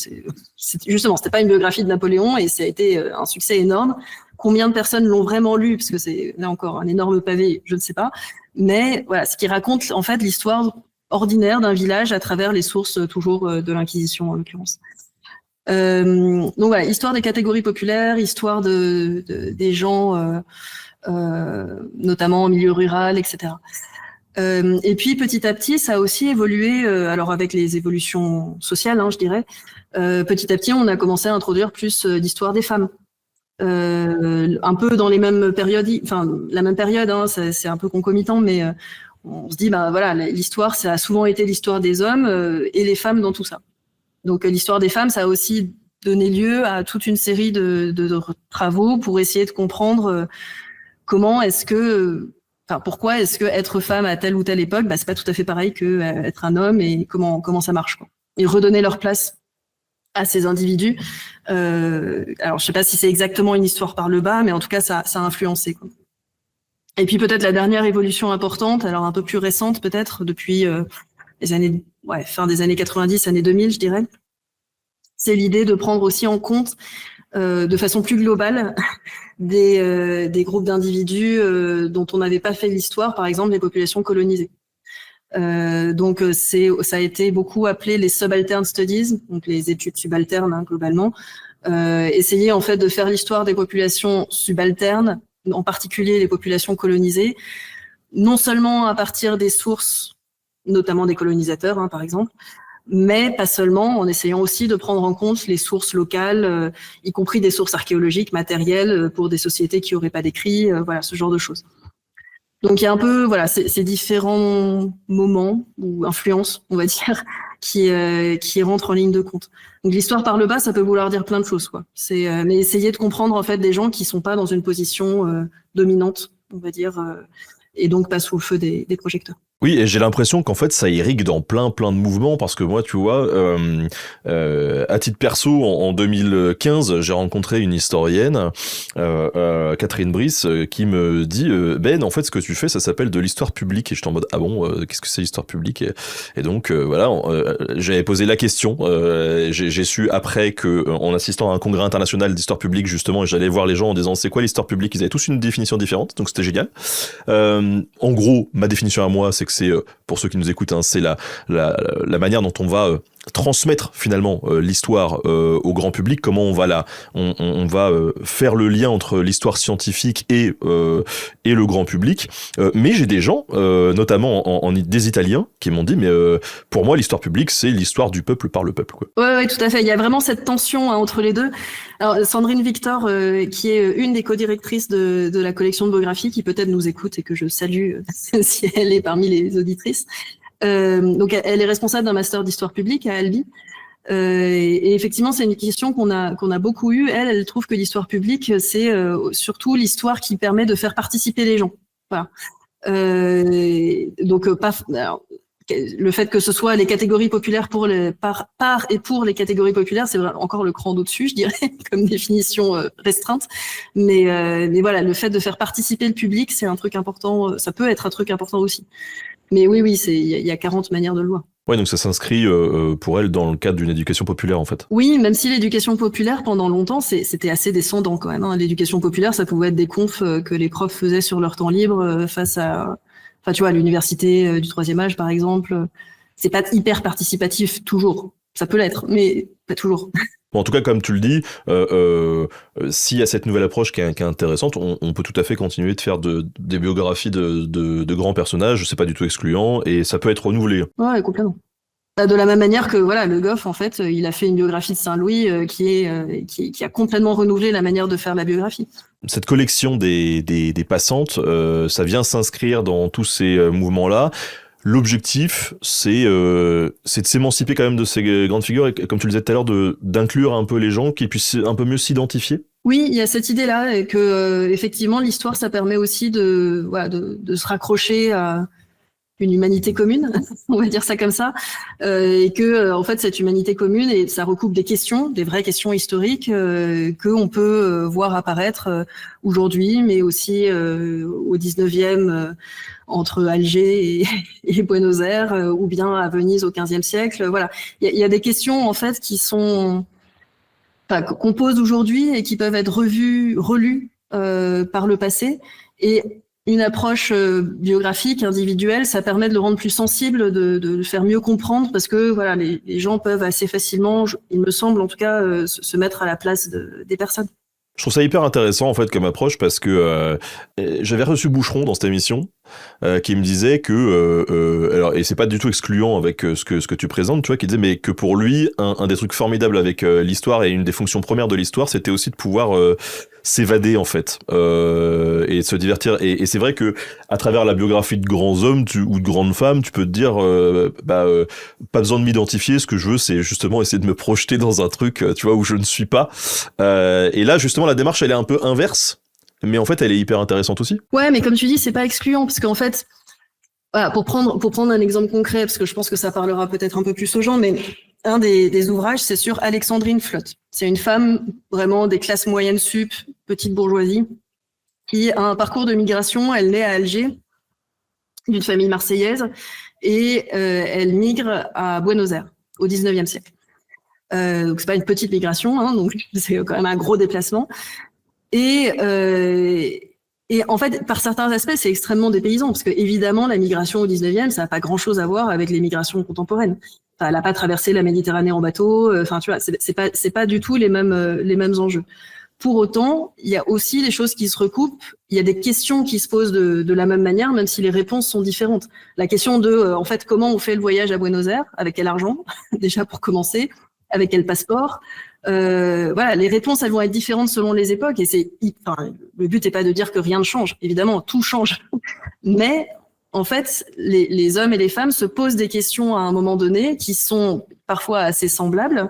justement, c'était pas une biographie de Napoléon et ça a été un succès énorme. Combien de personnes l'ont vraiment lu, parce que c'est là encore un énorme pavé, je ne sais pas. Mais voilà, ce qui raconte en fait l'histoire ordinaire d'un village à travers les sources toujours de l'Inquisition en l'occurrence. Donc voilà, histoire des catégories populaires, histoire des gens, notamment en milieu rural, etc. Et puis petit à petit, ça a aussi évolué. Alors avec les évolutions sociales, je dirais. Petit à petit, on a commencé à introduire plus d'histoire des femmes. Un peu dans les mêmes périodes, enfin la même période, c'est un peu concomitant, mais on se dit, voilà, l'histoire, ça a souvent été l'histoire des hommes et les femmes dans tout ça. Donc l'histoire des femmes, ça a aussi donné lieu à toute une série de travaux pour essayer de comprendre comment est-ce que, pourquoi est-ce que être femme à telle ou telle époque, c'est pas tout à fait pareil que être un homme et comment ça marche, quoi. Et redonner leur place à ces individus. Alors je sais pas si c'est exactement une histoire par le bas, mais en tout cas ça a influencé, quoi. Et puis peut-être la dernière évolution importante, alors un peu plus récente peut-être, depuis les années, fin des années 90, années 2000, je dirais, c'est l'idée de prendre aussi en compte de façon plus globale des groupes d'individus dont on n'avait pas fait l'histoire, par exemple les populations colonisées. Donc ça a été beaucoup appelé les subaltern studies, donc les études subalternes globalement. Essayer en fait de faire l'histoire des populations subalternes, en particulier les populations colonisées, non seulement à partir des sources, notamment des colonisateurs, par exemple, mais pas seulement, en essayant aussi de prendre en compte les sources locales, y compris des sources archéologiques, matérielles, pour des sociétés qui n'auraient pas d'écrit, voilà, ce genre de choses. Donc il y a un peu ces différents moments ou influences, on va dire, qui rentrent en ligne de compte. Donc l'histoire par le bas, ça peut vouloir dire plein de choses, quoi. Mais essayer de comprendre en fait des gens qui sont pas dans une position dominante, on va dire, et donc pas sous le feu des projecteurs. Oui, et j'ai l'impression qu'en fait ça irrigue dans plein de mouvements, parce que moi, tu vois, à titre perso, en 2015, j'ai rencontré une historienne, Catherine Brice, qui me dit Ben, en fait, ce que tu fais, ça s'appelle de l'histoire publique. Et j'étais en mode ah bon, qu'est-ce que c'est l'histoire publique? Et donc voilà, j'avais posé la question. J'ai su après que, en assistant à un congrès international d'histoire publique justement, j'allais voir les gens en disant c'est quoi l'histoire publique. Ils avaient tous une définition différente, donc c'était génial. En gros, ma définition à moi, c'est que c'est, pour ceux qui nous écoutent, c'est la manière dont on va transmettre finalement l'histoire au grand public, comment on va on va faire le lien entre l'histoire scientifique et le grand public. Mais j'ai des gens, notamment des Italiens, qui m'ont dit mais pour moi l'histoire publique c'est l'histoire du peuple par le peuple, quoi. Ouais, tout à fait. Il y a vraiment cette tension entre les deux. Alors Sandrine Victor, qui est une des co-directrices de la collection de biographie, qui peut-être nous écoute et que je salue si elle est parmi les auditrices. Donc elle est responsable d'un master d'histoire publique à Albi. Et effectivement, c'est une question qu'on a beaucoup eue. Elle trouve que l'histoire publique, c'est surtout l'histoire qui permet de faire participer les gens. Voilà. Donc alors, le fait que ce soit les catégories populaires par et pour les catégories populaires, c'est encore le cran d'au-dessus, je dirais, comme définition restreinte. Mais voilà, le fait de faire participer le public, c'est un truc important. Ça peut être un truc important aussi. Mais oui, il y a 40 manières de le voir. Ouais, donc ça s'inscrit pour elle dans le cadre d'une éducation populaire, en fait. Oui, même si l'éducation populaire, pendant longtemps, c'était assez descendant quand même. L'éducation populaire, ça pouvait être des confs que les profs faisaient sur leur temps libre face à... Enfin, tu vois, à l'université du troisième âge, par exemple. C'est pas hyper participatif, toujours. Ça peut l'être, mais pas toujours. Bon, en tout cas, comme tu le dis, s'il y a cette nouvelle approche qui est intéressante, on peut tout à fait continuer de faire des biographies de grands personnages, c'est pas du tout excluant, et ça peut être renouvelé. Ouais, complètement. De la même manière que Le Goff, en fait, il a fait une biographie de Saint-Louis qui a complètement renouvelé la manière de faire la biographie. Cette collection des passantes, ça vient s'inscrire dans tous ces mouvements-là. L'objectif, c'est de s'émanciper quand même de ces grandes figures et, comme tu le disais tout à l'heure, d'inclure un peu les gens qui puissent un peu mieux s'identifier. Oui, il y a cette idée-là et que effectivement l'histoire, ça permet aussi de se raccrocher à une humanité commune, on va dire ça comme ça, et que en fait cette humanité commune, et ça recoupe des questions, des vraies questions historiques que on peut voir apparaître aujourd'hui, mais aussi au 19e entre Alger et Buenos Aires, ou bien à Venise au 15e siècle. Voilà, il y a des questions en fait qui sont qu'on pose aujourd'hui et qui peuvent être revues, relues par le passé. Et une approche biographique, individuelle, ça permet de le rendre plus sensible, de le faire mieux comprendre, parce que voilà, les gens peuvent assez facilement, il me semble en tout cas, se mettre à la place des personnes. Je trouve ça hyper intéressant en fait comme approche parce que j'avais reçu Boucheron dans cette émission qui me disait que alors et c'est pas du tout excluant avec ce que tu présentes, tu vois, qui disait mais que pour lui un des trucs formidables avec l'histoire et une des fonctions premières de l'histoire, c'était aussi de pouvoir s'évader en fait et de se divertir et c'est vrai que à travers la biographie de grands hommes ou de grandes femmes, tu peux te dire pas besoin de m'identifier, ce que je veux c'est justement essayer de me projeter dans un truc tu vois où je ne suis pas et là justement la démarche elle est un peu inverse mais en fait elle est hyper intéressante aussi. Ouais, mais comme tu dis, c'est pas excluant parce qu'en fait, voilà, pour prendre un exemple concret, parce que je pense que ça parlera peut-être un peu plus aux gens, mais un des ouvrages, c'est sur Alexandrine Flotte. C'est une femme vraiment des classes moyennes sup, petite bourgeoisie, qui a un parcours de migration. Elle naît à Alger, d'une famille marseillaise, et elle migre à Buenos Aires au 19e siècle. Donc c'est pas une petite migration, hein, donc c'est quand même un gros déplacement. Et en fait, par certains aspects, c'est extrêmement dépaysant, parce que évidemment, la migration au 19e, ça n'a pas grand-chose à voir avec les migrations contemporaines. Enfin, elle n'a pas traversé la Méditerranée en bateau. Enfin, tu vois, c'est pas du tout les mêmes enjeux. Pour autant, il y a aussi des choses qui se recoupent. Il y a des questions qui se posent de la même manière, même si les réponses sont différentes. La question de, en fait, comment on fait le voyage à Buenos Aires, avec quel argent, déjà pour commencer, avec quel passeport. Voilà, les réponses elles vont être différentes selon les époques et le but n'est pas de dire que rien ne change, évidemment tout change, mais en fait les hommes et les femmes se posent des questions à un moment donné qui sont parfois assez semblables,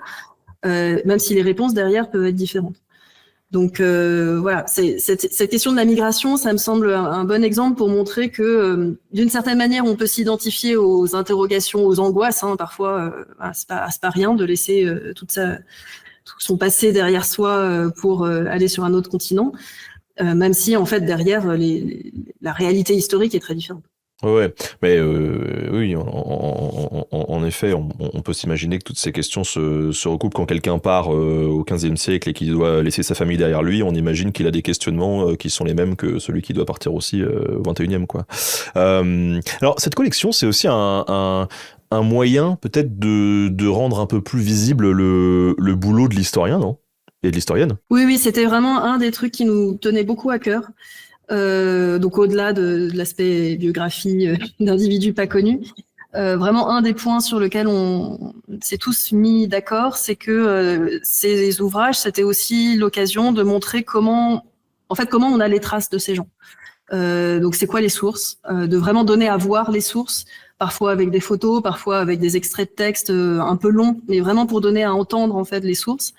même si les réponses derrière peuvent être différentes. Donc voilà, cette question de la migration, ça me semble un bon exemple pour montrer que d'une certaine manière, on peut s'identifier aux interrogations, aux angoisses. Hein, parfois, c'est pas rien de laisser tout son passé derrière soi pour aller sur un autre continent, même si en fait derrière la réalité historique est très différente. Ouais, mais oui, en effet, on peut s'imaginer que toutes ces questions se recoupent quand quelqu'un part au XVe siècle et qu'il doit laisser sa famille derrière lui. On imagine qu'il a des questionnements qui sont les mêmes que celui qui doit partir aussi au XXIe, quoi. Alors, cette collection, c'est aussi un moyen peut-être de rendre un peu plus visible le boulot de l'historien, non? Et de l'historienne. Oui, c'était vraiment un des trucs qui nous tenait beaucoup à cœur. Donc au-delà de l'aspect biographie d'individus pas connus, vraiment un des points sur lequel on s'est tous mis d'accord, c'est que ces ouvrages, c'était aussi l'occasion de montrer comment on a les traces de ces gens. Donc c'est quoi les sources, de vraiment donner à voir les sources, parfois avec des photos, parfois avec des extraits de texte un peu longs, mais vraiment pour donner à entendre en fait les sources.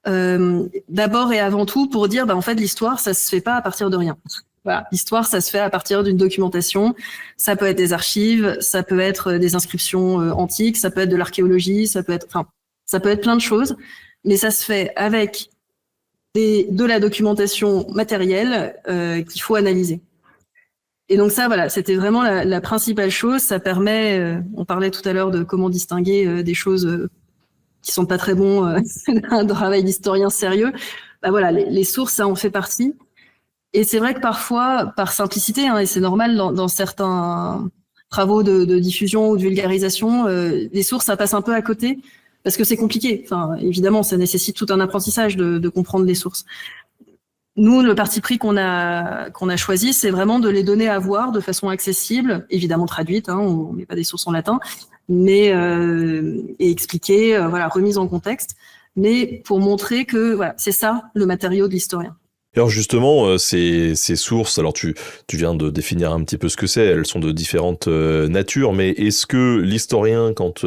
D'abord et avant tout pour dire en fait l'histoire ça se fait pas à partir de rien. Voilà, l'histoire ça se fait à partir d'une documentation, ça peut être des archives, ça peut être des inscriptions antiques, ça peut être de l'archéologie, ça peut être plein de choses, mais ça se fait avec de la documentation matérielle qu'il faut analyser. Et donc ça voilà, c'était vraiment la principale chose, ça permet on parlait tout à l'heure de comment distinguer des choses qui sont pas très bons d'un travail d'historien sérieux. Voilà, les sources, ça en fait partie. Et c'est vrai que parfois, par simplicité, hein, et c'est normal dans certains travaux de diffusion ou de vulgarisation, les sources, ça passe un peu à côté parce que c'est compliqué. Enfin, évidemment, ça nécessite tout un apprentissage de comprendre les sources. Nous, le parti pris qu'on a choisi, c'est vraiment de les donner à voir de façon accessible, évidemment traduite, hein, on met pas des sources en latin, mais et expliquer, voilà, remise en contexte, mais pour montrer que voilà, c'est ça le matériau de l'historien. Alors justement, ces sources, alors tu viens de définir un petit peu ce que c'est, elles sont de différentes natures, mais est-ce que l'historien, quand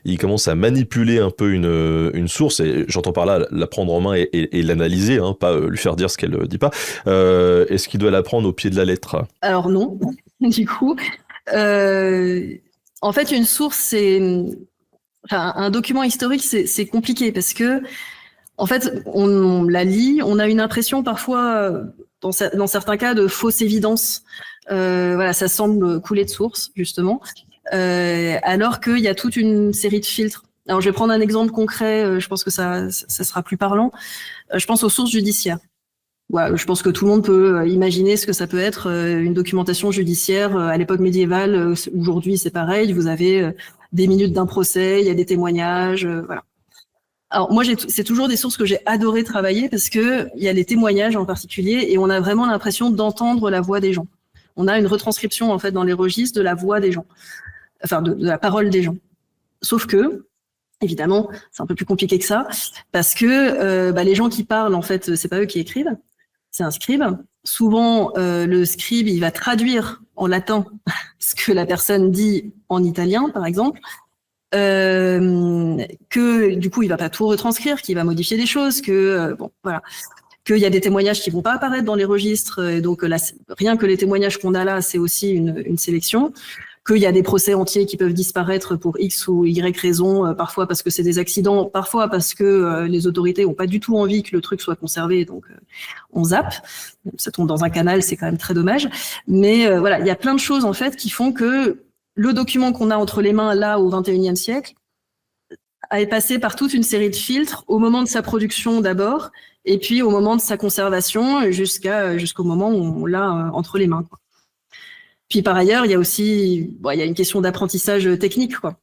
il commence à manipuler un peu une source, et j'entends par là la prendre en main et l'analyser, hein, pas lui faire dire ce qu'elle dit pas, est-ce qu'il doit la prendre au pied de la lettre? Alors non, du coup, En fait, une source, enfin, un document historique, c'est compliqué parce que, en fait, on la lit, on a une impression parfois, dans certains cas, de fausse évidence. Voilà, ça semble couler de source, justement, alors qu'il y a toute une série de filtres. Alors, je vais prendre un exemple concret, je pense que ça sera plus parlant. Je pense aux sources judiciaires. Ouais, je pense que tout le monde peut imaginer ce que ça peut être une documentation judiciaire à l'époque médiévale. Aujourd'hui, c'est pareil. Vous avez des minutes d'un procès, il y a des témoignages, voilà. Alors moi, c'est toujours des sources que j'ai adoré travailler parce que il y a les témoignages en particulier et on a vraiment l'impression d'entendre la voix des gens. On a une retranscription en fait dans les registres de la voix des gens, enfin de la parole des gens. Sauf que évidemment, c'est un peu plus compliqué que ça parce que les gens qui parlent en fait, c'est pas eux qui écrivent. C'est un scribe. Souvent, le scribe, il va traduire en latin ce que la personne dit en italien, par exemple. Que du coup, il va pas tout retranscrire, qu'il va modifier des choses, bon, voilà, qu'il y a des témoignages qui vont pas apparaître dans les registres. Et donc là, rien que les témoignages qu'on a là, c'est aussi une sélection. Qu'il y a des procès entiers qui peuvent disparaître pour X ou Y raison, parfois parce que c'est des accidents, parfois parce que les autorités ont pas du tout envie que le truc soit conservé, donc on zappe. Ça tombe dans un canal, c'est quand même très dommage. Mais voilà, il y a plein de choses en fait qui font que le document qu'on a entre les mains là au XXIe siècle est passé par toute une série de filtres au moment de sa production d'abord, et puis au moment de sa conservation jusqu'au moment où on l'a entre les mains, quoi. Puis par ailleurs, il y a aussi, il y a une question d'apprentissage technique, quoi.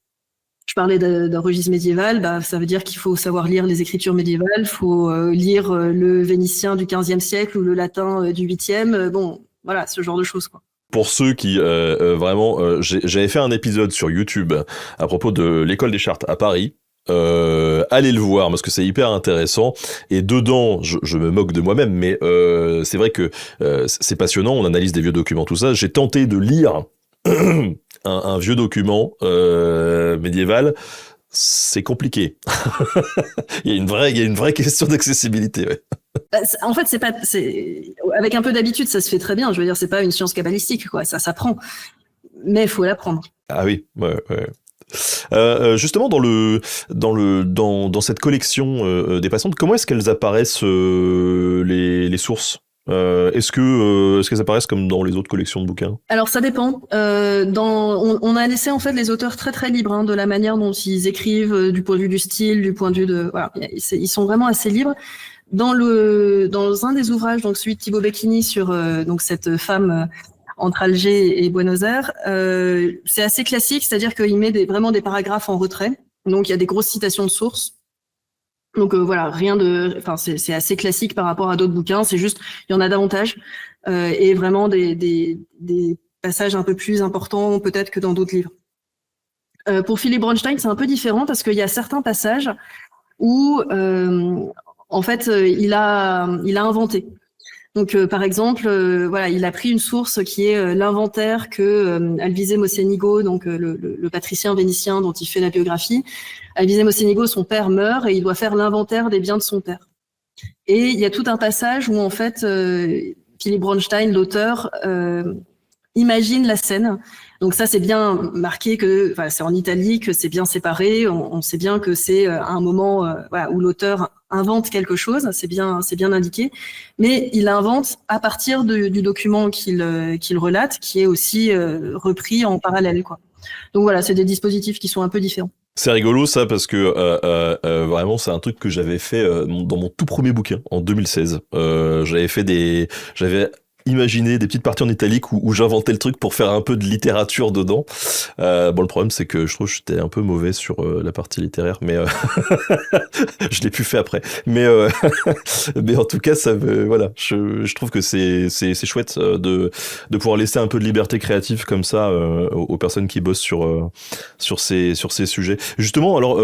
Je parlais d'un registre médiéval, ça veut dire qu'il faut savoir lire les écritures médiévales, il faut lire le vénitien du XVe siècle ou le latin du 8e, bon, voilà, ce genre de choses, quoi. Pour ceux qui vraiment, j'avais fait un épisode sur YouTube à propos de l'école des chartes à Paris. Allez le voir parce que c'est hyper intéressant et dedans je me moque de moi-même mais c'est vrai que c'est passionnant, on analyse des vieux documents, tout ça. J'ai tenté de lire un vieux document médiéval, c'est compliqué. Il y a une vraie question d'accessibilité, ouais. En fait, avec un peu d'habitude, ça se fait très bien. Je veux dire, c'est pas une science kabbalistique, quoi. Ça s'apprend, mais il faut l'apprendre. Ah oui, ouais. Justement dans cette collection des patientes, comment est-ce qu'elles apparaissent les sources? Est-ce qu'elles apparaissent comme dans les autres collections de bouquins? Alors ça dépend. On a laissé en fait les auteurs très très libres de la manière dont ils écrivent, du point de vue du style, du point de vue de voilà, ils sont vraiment assez libres. Dans un des ouvrages, donc celui de Thibaut Becchini sur donc cette femme entre Alger et Buenos Aires, c'est assez classique, c'est-à-dire qu'il met vraiment des paragraphes en retrait. Donc il y a des grosses citations de sources. Donc voilà, c'est assez classique par rapport à d'autres bouquins. C'est juste, il y en a davantage et vraiment des passages un peu plus importants peut-être que dans d'autres livres. Pour Philippe Bronstein, c'est un peu différent parce qu'il y a certains passages où en fait il a inventé. Donc, par exemple, voilà, il a pris une source qui est l'inventaire que Alvise Mocenigo, donc le patricien vénitien dont il fait la biographie. Alvise Mocenigo, son père meurt et il doit faire l'inventaire des biens de son père. Et il y a tout un passage où en fait, Philippe Bronstein, l'auteur, imagine la scène. Donc ça, c'est bien marqué que, c'est en italique, c'est bien séparé. On sait bien que c'est un moment où l'auteur invente quelque chose. C'est bien indiqué. Mais il invente à partir du document qu'il relate, qui est aussi repris en parallèle, quoi. Donc voilà, c'est des dispositifs qui sont un peu différents. C'est rigolo ça parce que vraiment c'est un truc que j'avais fait dans mon tout premier bouquin en 2016. J'avais imaginé des petites parties en italique où j'inventais le truc pour faire un peu de littérature dedans. Le problème c'est que je trouve que j'étais un peu mauvais sur la partie littéraire, mais je l'ai plus fait après. Mais en tout cas je trouve que c'est chouette de pouvoir laisser un peu de liberté créative comme ça aux personnes qui bossent sur ces sujets. Justement, alors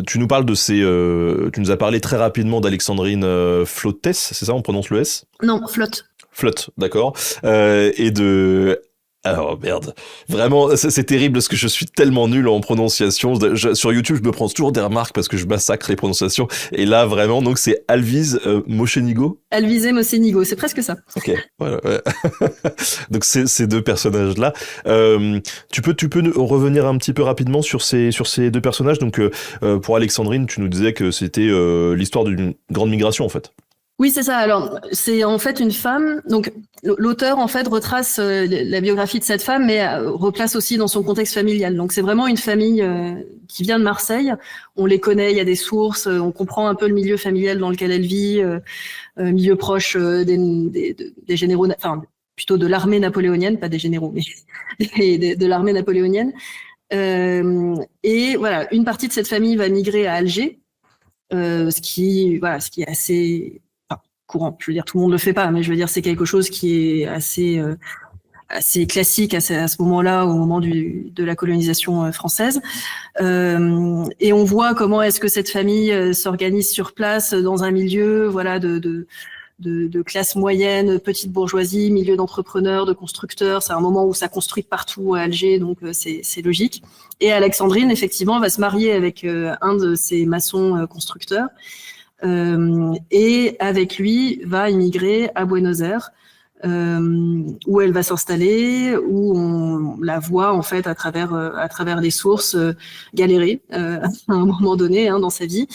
tu nous parles tu nous as parlé très rapidement d'Alexandrine Flottes, c'est ça, on prononce le S? Non, Flotte. Flotte, d'accord. Et de Alors merde, vraiment, c'est terrible parce que je suis tellement nul en prononciation. Sur YouTube, je me prends toujours des remarques parce que je massacre les prononciations. Et là, vraiment, donc c'est Alvise Mocenigo. Alvise Mocenigo, c'est presque ça. Ok, voilà. Ouais. Donc ces deux personnages-là. Tu peux revenir un petit peu rapidement sur ces deux personnages. Donc pour Alexandrine, tu nous disais que c'était l'histoire d'une grande migration en fait. Oui, c'est ça. Alors, c'est en fait une femme. Donc, l'auteur, en fait, retrace la biographie de cette femme, mais replace aussi dans son contexte familial. Donc, c'est vraiment une famille qui vient de Marseille. On les connaît, il y a des sources, on comprend un peu le milieu familial dans lequel elle vit, milieu proche des généraux, enfin, plutôt de l'armée napoléonienne, pas des généraux, mais de l'armée napoléonienne. Et voilà, une partie de cette famille va migrer à Alger, ce qui est assez courant. Je veux dire, tout le monde le fait pas, mais je veux dire, c'est quelque chose qui est assez classique à ce moment-là, au moment de la colonisation française. Et on voit comment est-ce que cette famille s'organise sur place dans un milieu, voilà, de classe moyenne, petite bourgeoisie, milieu d'entrepreneurs, de constructeurs. C'est un moment où ça construit partout à Alger, donc c'est logique. Et Alexandrine, effectivement, va se marier avec un de ces maçons constructeurs. Et avec lui va immigrer à Buenos Aires, où elle va s'installer, où on la voit en fait à travers les sources galérer à un moment donné dans sa vie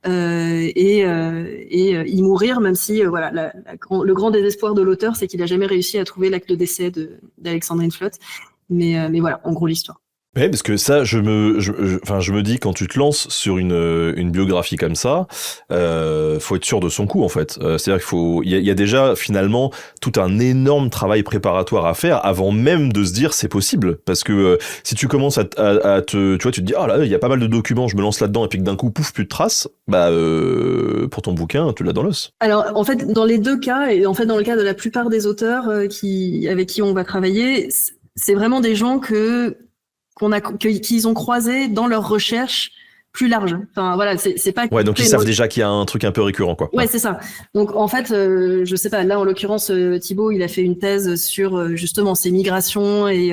et y mourir, même si voilà le grand désespoir de l'auteur, c'est qu'il n'a jamais réussi à trouver l'acte de décès d'Alexandrine Flotte. Mais voilà, en gros l'histoire. Ouais, parce que ça, je me dis, quand tu te lances sur une biographie comme ça, faut être sûr de son coup, en fait. C'est-à-dire il y a déjà, finalement, tout un énorme travail préparatoire à faire avant même de se dire c'est possible. Parce que si tu commences tu vois, tu te dis, ah là, il y a pas mal de documents, je me lance là-dedans, et puis que d'un coup, pouf, plus de traces, pour ton bouquin, tu l'as dans l'os. Alors, en fait, dans les deux cas, et en fait, dans le cas de la plupart des auteurs avec qui on va travailler, c'est vraiment des gens qu'ils ont croisé dans leur recherche plus large. Enfin voilà, c'est pas. Ouais, donc ils savent déjà qu'il y a un truc un peu récurrent, quoi. Ouais, c'est ça. Donc en fait, je sais pas. Là, en l'occurrence, Thibaut, il a fait une thèse sur justement ces migrations et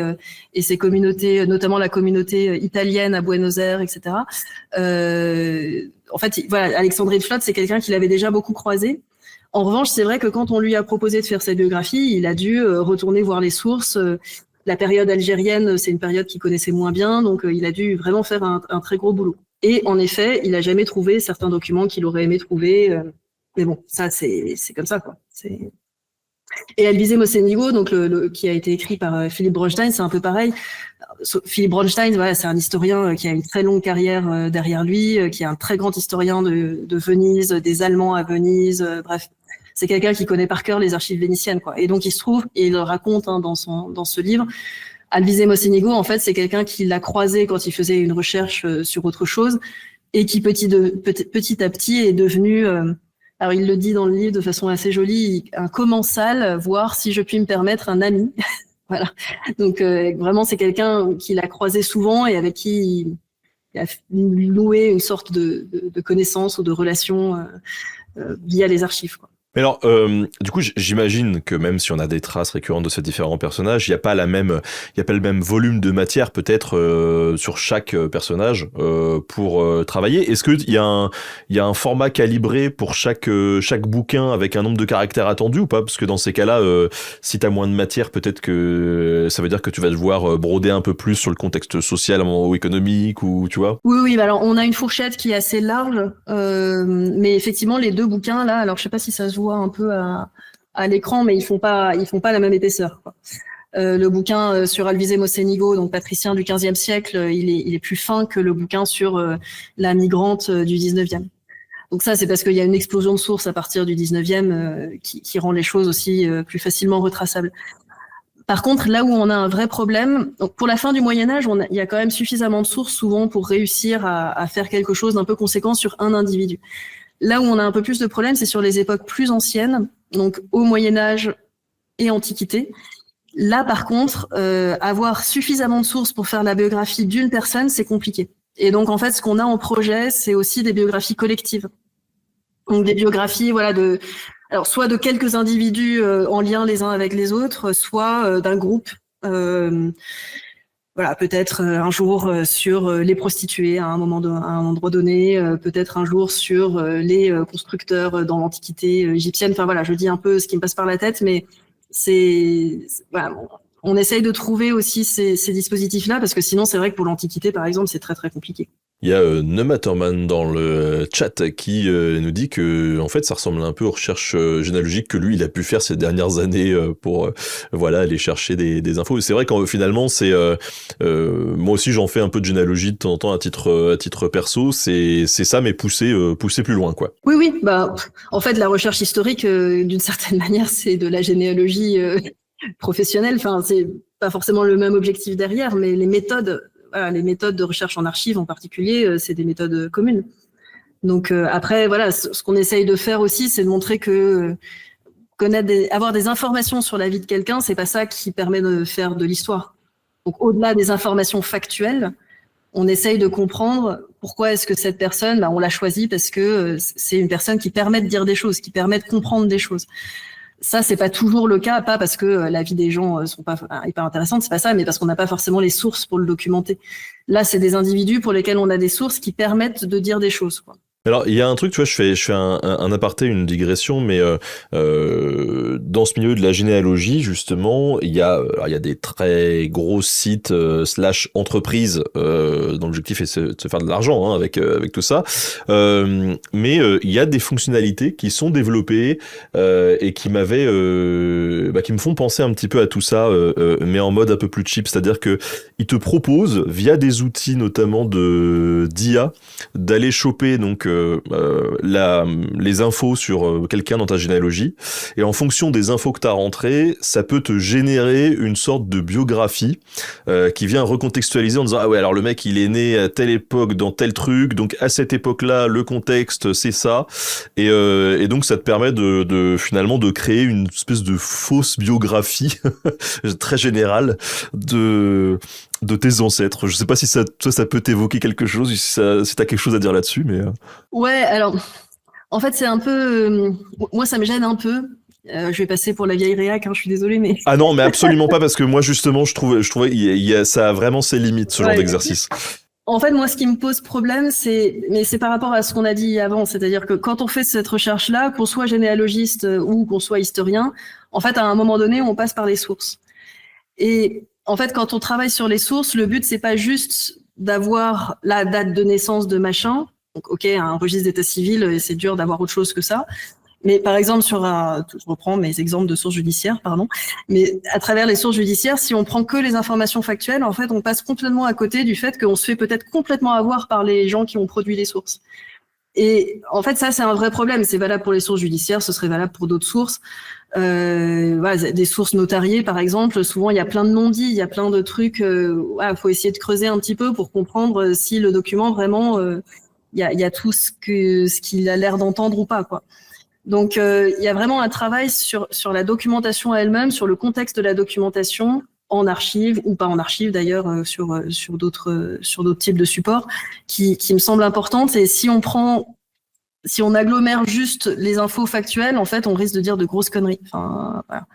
ces communautés, notamment la communauté italienne à Buenos Aires, etc. En fait, voilà, Alexandrine Flotte, c'est quelqu'un qu'il avait déjà beaucoup croisé. En revanche, c'est vrai que quand on lui a proposé de faire sa biographie, il a dû retourner voir les sources. La période algérienne, c'est une période qu'il connaissait moins bien, donc il a dû vraiment faire un très gros boulot. Et en effet, il n'a jamais trouvé certains documents qu'il aurait aimé trouver. Mais bon, ça, c'est comme ça, quoi. Et Alvise Mocenigo, donc qui a été écrit par Philippe Bronstein, c'est un peu pareil. Philippe Bronstein, voilà, c'est un historien qui a une très longue carrière derrière lui, qui est un très grand historien de Venise, des Allemands à Venise, bref. C'est quelqu'un qui connaît par cœur les archives vénitiennes, quoi. Et donc, il se trouve, et il le raconte dans ce livre, Alvise Mocenigo, en fait, c'est quelqu'un qui l'a croisé quand il faisait une recherche sur autre chose et qui, petit à petit, est devenu, alors il le dit dans le livre de façon assez jolie, un commensal, voire, si je puis me permettre, un ami. Voilà. Donc, vraiment, c'est quelqu'un qui l'a croisé souvent et avec qui il a noué une sorte de connaissance ou de relation via les archives, quoi. Mais alors, du coup, j'imagine que même si on a des traces récurrentes de ces différents personnages, il n'y a pas le même volume de matière peut-être sur chaque personnage pour travailler. Est-ce qu'il y a un format calibré pour chaque bouquin avec un nombre de caractères attendus ou pas? Parce que dans ces cas-là, si t'as moins de matière, peut-être que ça veut dire que tu vas devoir broder un peu plus sur le contexte social ou économique, ou tu vois? Oui, alors on a une fourchette qui est assez large, mais effectivement les deux bouquins là, alors je sais pas si ça se voit un peu à l'écran, mais ils font pas la même épaisseur, quoi. Le bouquin sur Alvise Mocenigo, donc patricien du XVe siècle, il est plus fin que le bouquin sur la migrante du XIXe. Donc ça, c'est parce qu'il y a une explosion de sources à partir du XIXe qui rend les choses aussi plus facilement retraçables. Par contre, là où on a un vrai problème, donc pour la fin du Moyen-Âge, il y a quand même suffisamment de sources souvent pour réussir à faire quelque chose d'un peu conséquent sur un individu. Là où on a un peu plus de problèmes, c'est sur les époques plus anciennes, donc au Moyen-Âge et Antiquité. Là, par contre, avoir suffisamment de sources pour faire la biographie d'une personne, c'est compliqué. Et donc, en fait, ce qu'on a en projet, c'est aussi des biographies collectives. Donc, des biographies, voilà, alors soit de quelques individus en lien les uns avec les autres, soit d'un groupe Voilà, peut-être un jour sur les prostituées à un endroit donné, peut-être un jour sur les constructeurs dans l'Antiquité égyptienne. Enfin voilà, je dis un peu ce qui me passe par la tête, mais voilà, on essaye de trouver aussi ces dispositifs-là, parce que sinon, c'est vrai que pour l'Antiquité, par exemple, c'est très très compliqué. Il y a Nematorman dans le chat qui nous dit que en fait ça ressemble un peu aux recherches généalogiques que lui il a pu faire ces dernières années pour voilà aller chercher des infos. C'est vrai qu'en finalement c'est moi aussi j'en fais un peu de généalogie de temps en temps à titre perso. C'est ça mais poussé plus loin quoi. Oui bah en fait la recherche historique d'une certaine manière c'est de la généalogie professionnelle. Enfin c'est pas forcément le même objectif derrière, mais les méthodes de recherche en archives en particulier, c'est des méthodes communes. Donc après, voilà, ce qu'on essaye de faire aussi, c'est de montrer que avoir des informations sur la vie de quelqu'un, c'est pas ça qui permet de faire de l'histoire. Donc au-delà des informations factuelles, on essaye de comprendre pourquoi est-ce que cette personne, on l'a choisie parce que c'est une personne qui permet de dire des choses, qui permet de comprendre des choses. Ça, c'est pas toujours le cas, pas parce que la vie des gens sont pas hyper intéressantes, c'est pas ça, mais parce qu'on n'a pas forcément les sources pour le documenter. Là, c'est des individus pour lesquels on a des sources qui permettent de dire des choses, quoi. Alors il y a un truc, tu vois, je fais un aparté, une digression, mais dans ce milieu de la généalogie justement, il y a des très gros sites slash entreprises dont l'objectif est de se faire de l'argent avec tout ça, mais il y a des fonctionnalités qui sont développées et qui qui me font penser un petit peu à tout ça, mais en mode un peu plus cheap, c'est-à-dire que ils te proposent via des outils notamment d'IA d'aller choper donc les infos sur quelqu'un dans ta généalogie, et en fonction des infos que tu as rentrées, ça peut te générer une sorte de biographie qui vient recontextualiser en disant ah ouais alors le mec il est né à telle époque dans tel truc, donc à cette époque-là le contexte c'est ça, et donc ça te permet de finalement de créer une espèce de fausse biographie très générale de tes ancêtres. Je sais pas si ça peut t'évoquer quelque chose, si t'as quelque chose à dire là-dessus, mais... Ouais, alors, en fait, c'est un peu... moi, ça me gêne un peu. Je vais passer pour la vieille réac, je suis désolée, mais... Ah non, mais absolument pas, parce que moi, justement, je trouvais ça a vraiment ses limites, ce genre d'exercice. En fait, moi, ce qui me pose problème, c'est par rapport à ce qu'on a dit avant. C'est-à-dire que quand on fait cette recherche-là, qu'on soit généalogiste ou qu'on soit historien, en fait, à un moment donné, on passe par les sources. Et en fait, quand on travaille sur les sources, le but, c'est pas juste d'avoir la date de naissance de machin. Donc, ok, un registre d'état civil, c'est dur d'avoir autre chose que ça. Mais par exemple, je reprends mes exemples de sources judiciaires, pardon. Mais à travers les sources judiciaires, si on prend que les informations factuelles, en fait, on passe complètement à côté du fait qu'on se fait peut-être complètement avoir par les gens qui ont produit les sources. Et en fait, ça, c'est un vrai problème. C'est valable pour les sources judiciaires, ce serait valable pour d'autres sources. Voilà, des sources notariées, par exemple, souvent, il y a plein de non-dits, il y a plein de trucs. Faut essayer de creuser un petit peu pour comprendre si le document, vraiment, il y a tout ce qu'il a l'air d'entendre ou pas, quoi. Donc, il y a vraiment un travail sur la documentation elle-même, sur le contexte de la documentation, en archive ou pas en archive d'ailleurs, sur d'autres types de supports, qui me semble importante. Et si on agglomère juste les infos factuelles, en fait, on risque de dire de grosses conneries. Enfin, voilà.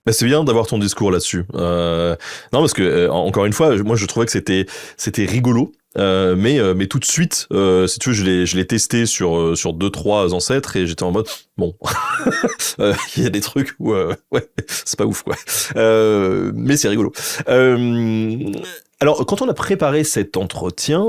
Bah c'est bien d'avoir ton discours là-dessus. Non, parce que encore une fois, moi je trouvais que c'était rigolo. Mais tout de suite, si tu veux, je l'ai testé sur 2-3 ancêtres et j'étais en mode bon, il y a des trucs où ouais, c'est pas ouf quoi. Mais c'est rigolo. Alors, quand on a préparé cet entretien,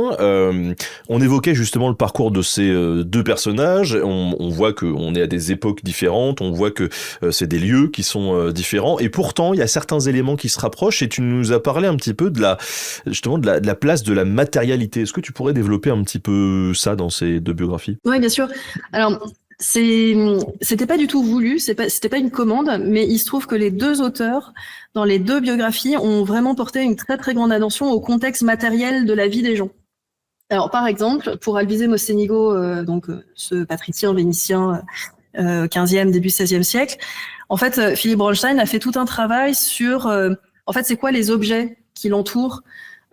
on évoquait justement le parcours de ces deux personnages. On voit qu'on est à des époques différentes, on voit que c'est des lieux qui sont différents, et pourtant il y a certains éléments qui se rapprochent. Et tu nous as parlé un petit peu de la place de la matérialité. Est-ce que tu pourrais développer un petit peu ça dans ces deux biographies ? Oui, bien sûr. Alors, c'était pas du tout voulu, c'était pas une commande, mais il se trouve que les deux auteurs, dans les deux biographies, ont vraiment porté une très très grande attention au contexte matériel de la vie des gens. Alors, par exemple, pour Alvise Mocenigo, ce patricien vénitien 15e, début 16e siècle, en fait, Philippe Bronstein a fait tout un travail sur, en fait, c'est quoi les objets qui l'entourent.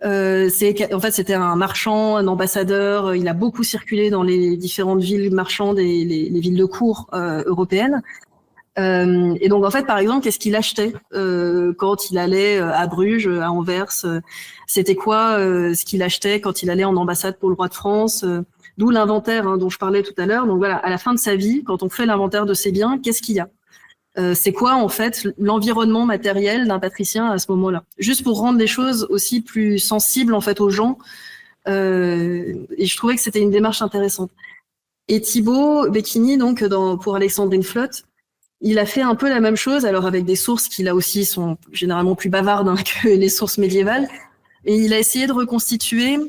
En fait, c'était un marchand, un ambassadeur. Il a beaucoup circulé dans les différentes villes marchandes et les villes de cour européennes. Et donc, en fait, par exemple, qu'est-ce qu'il achetait quand il allait à Bruges, à Anvers c'était quoi ce qu'il achetait quand il allait en ambassade pour le roi de France d'où l'inventaire dont je parlais tout à l'heure. Donc voilà, à la fin de sa vie, quand on fait l'inventaire de ses biens, qu'est-ce qu'il y a c'est quoi, en fait, l'environnement matériel d'un patricien à ce moment-là? Juste pour rendre les choses aussi plus sensibles, en fait, aux gens. Et je trouvais que c'était une démarche intéressante. Et Thibaut Becchini, donc, pour Alexandrine Flotte, il a fait un peu la même chose, alors avec des sources qui, là aussi, sont généralement plus bavardes que les sources médiévales. Et il a essayé de reconstituer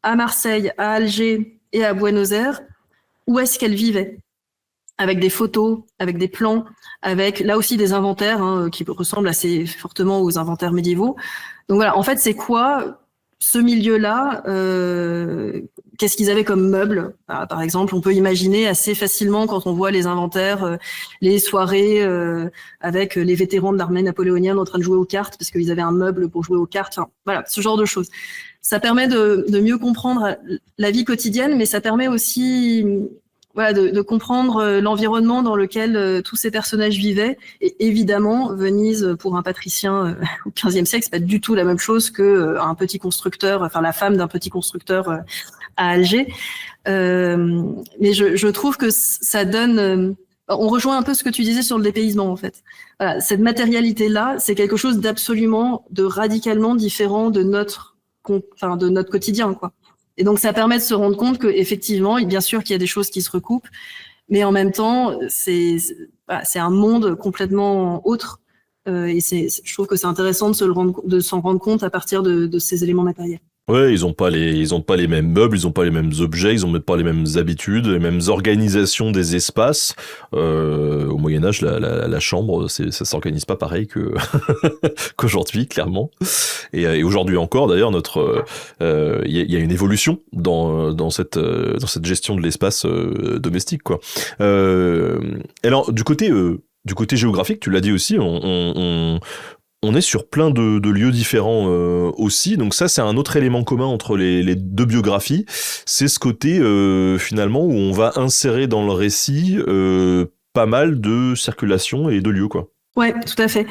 à Marseille, à Alger et à Buenos Aires où est-ce qu'elle vivait. Avec des photos, avec des plans, avec là aussi des inventaires qui ressemblent assez fortement aux inventaires médiévaux. Donc voilà, en fait, c'est quoi ce milieu-là qu'est-ce qu'ils avaient comme meubles par exemple, on peut imaginer assez facilement quand on voit les inventaires, les soirées avec les vétérans de l'armée napoléonienne en train de jouer aux cartes parce qu'ils avaient un meuble pour jouer aux cartes. Enfin, voilà, ce genre de choses. Ça permet de mieux comprendre la vie quotidienne, mais ça permet aussi voilà, de comprendre l'environnement dans lequel tous ces personnages vivaient. Et évidemment, Venise, pour un patricien au XVe siècle, c'est pas du tout la même chose que un petit constructeur, enfin la femme d'un petit constructeur à Alger. Mais je trouve que ça donne... on rejoint un peu ce que tu disais sur le dépaysement, en fait. Voilà, cette matérialité-là, c'est quelque chose d'absolument, de radicalement différent de notre quotidien, quoi. Et donc, ça permet de se rendre compte que, effectivement, bien sûr qu'il y a des choses qui se recoupent, mais en même temps, c'est un monde complètement autre. Et je trouve que c'est intéressant de s'en rendre compte à partir de ces éléments matériels. Ouais, ils ont pas les mêmes meubles, ils ont pas les mêmes objets, ils ont même pas les mêmes habitudes, les mêmes organisations des espaces. Au Moyen-Âge, la chambre, ça s'organise pas pareil qu'aujourd'hui, clairement. Et aujourd'hui encore, d'ailleurs, il y a une évolution dans cette gestion de l'espace domestique, quoi. Alors, du côté géographique, tu l'as dit aussi, on est sur plein de lieux différents aussi, donc ça c'est un autre élément commun entre les deux biographies, c'est ce côté finalement où on va insérer dans le récit pas mal de circulation et de lieux, quoi. Ouais, tout à fait.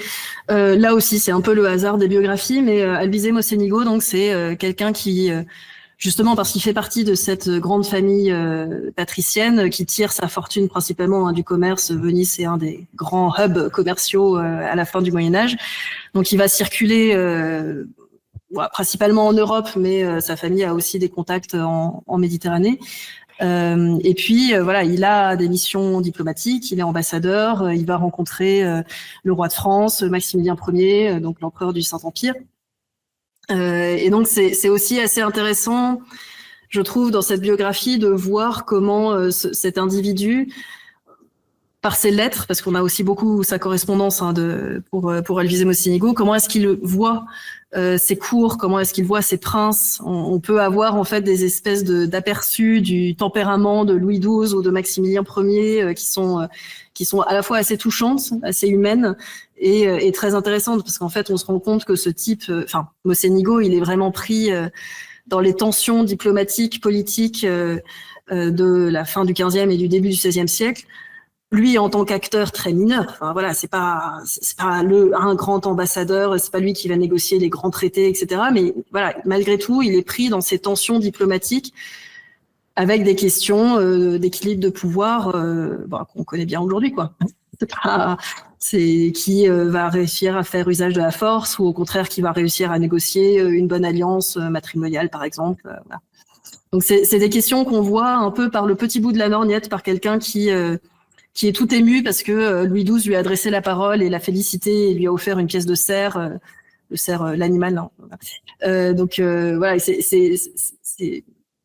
Là aussi, c'est un peu le hasard des biographies, mais Alvise Mocenigo, donc c'est quelqu'un qui justement parce qu'il fait partie de cette grande famille patricienne qui tire sa fortune principalement du commerce. Venise, c'est un des grands hubs commerciaux à la fin du Moyen-Âge. Donc, il va circuler principalement en Europe, mais sa famille a aussi des contacts en Méditerranée. Et puis, voilà, il a des missions diplomatiques, il est ambassadeur, il va rencontrer le roi de France, Maximilien Ier, donc l'empereur du Saint-Empire. Et donc c'est aussi assez intéressant, je trouve, dans cette biographie, de voir comment cet individu, par ses lettres, parce qu'on a aussi beaucoup sa correspondance pour Alvise Mocenigo, comment est-ce qu'il voit ses cours, comment est-ce qu'il voit ses princes. On peut avoir en fait des espèces d'aperçus du tempérament de Louis XII ou de Maximilien Ier qui sont à la fois assez touchantes, assez humaines et très intéressantes, parce qu'en fait on se rend compte que ce type, Mocenigo, il est vraiment pris dans les tensions diplomatiques, politiques de la fin du XVe et du début du XVIe siècle. Lui, en tant qu'acteur très mineur, enfin voilà, c'est pas un grand ambassadeur, c'est pas lui qui va négocier les grands traités, etc. Mais voilà, malgré tout, il est pris dans ces tensions diplomatiques avec des questions d'équilibre de pouvoir qu'on connaît bien aujourd'hui, quoi. C'est qui va réussir à faire usage de la force ou au contraire qui va réussir à négocier une bonne alliance matrimoniale, par exemple. Voilà. Donc c'est des questions qu'on voit un peu par le petit bout de la lorgnette, par quelqu'un qui est tout ému parce que Louis XII lui a adressé la parole et l'a félicité et lui a offert une pièce de cerf, le cerf, l'animal. Non. Donc voilà, c'est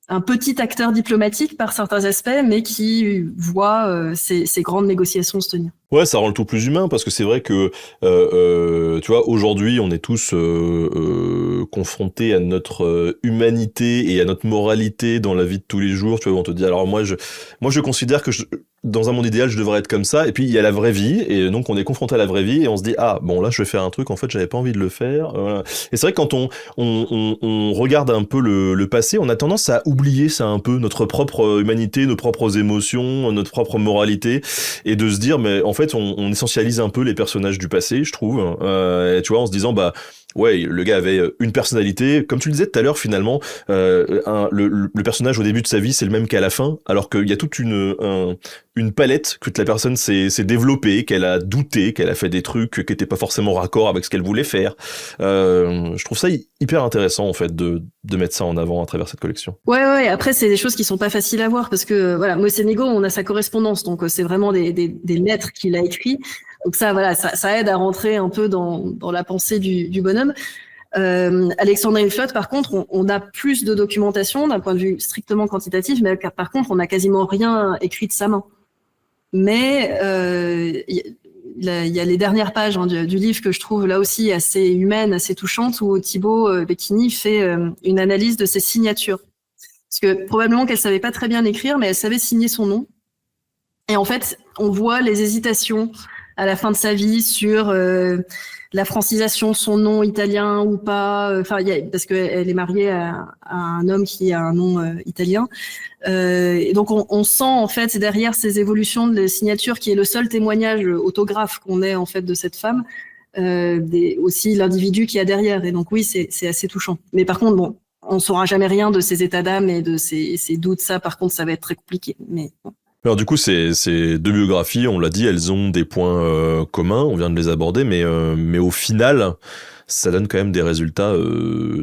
un petit acteur diplomatique par certains aspects, mais qui voit ces grandes négociations se tenir. Ouais, ça rend le tout plus humain, parce que c'est vrai que, tu vois, aujourd'hui, on est tous confrontés à notre humanité et à notre moralité dans la vie de tous les jours. Tu vois, on te dit, alors moi, je considère que dans un monde idéal, je devrais être comme ça. Et puis, il y a la vraie vie. Et donc, on est confronté à la vraie vie et on se dit, ah, bon, là, je vais faire un truc, en fait, j'avais pas envie de le faire. Voilà. Et c'est vrai que quand on regarde un peu le passé, on a tendance à oublier ça un peu, notre propre humanité, nos propres émotions, notre propre moralité. Et de se dire, mais en fait, on essentialise un peu les personnages du passé, je trouve. Et tu vois, en se disant, bah, ouais, le gars avait une personnalité. Comme tu le disais tout à l'heure, finalement, le personnage au début de sa vie, c'est le même qu'à la fin, alors qu'il y a toute une palette que la personne s'est développée, qu'elle a douté, qu'elle a fait des trucs qui n'étaient pas forcément raccord avec ce qu'elle voulait faire. Je trouve ça hyper intéressant, en fait, de mettre ça en avant à travers cette collection. Ouais. Après, c'est des choses qui sont pas faciles à voir parce que, voilà, Mocenigo, on a sa correspondance. Donc, c'est vraiment des lettres qu'il a écrites. Donc ça, voilà, ça aide à rentrer un peu dans la pensée du bonhomme. Alexandrine Flotte, par contre, on a plus de documentation d'un point de vue strictement quantitatif, mais par contre, on n'a quasiment rien écrit de sa main. Mais il y a les dernières pages du livre que je trouve là aussi assez humaines, assez touchantes, où Thibaut Becchini fait une analyse de ses signatures. Parce que probablement qu'elle savait pas très bien écrire, mais elle savait signer son nom. Et en fait, on voit les hésitations à la fin de sa vie sur la francisation de son nom italien ou pas. Enfin, parce qu'elle est mariée à un homme qui a un nom italien. Et donc, on sent en fait derrière ces évolutions de signature, qui est le seul témoignage autographe qu'on ait en fait de cette femme, aussi l'individu qu'il y a derrière. Et donc oui, c'est assez touchant. Mais par contre, bon, on saura jamais rien de ses états d'âme et de ses doutes. Ça, par contre, ça va être très compliqué. Mais bon. Alors du coup, ces deux biographies, on l'a dit, elles ont des points communs, on vient de les aborder, mais au final, ça donne quand même des résultats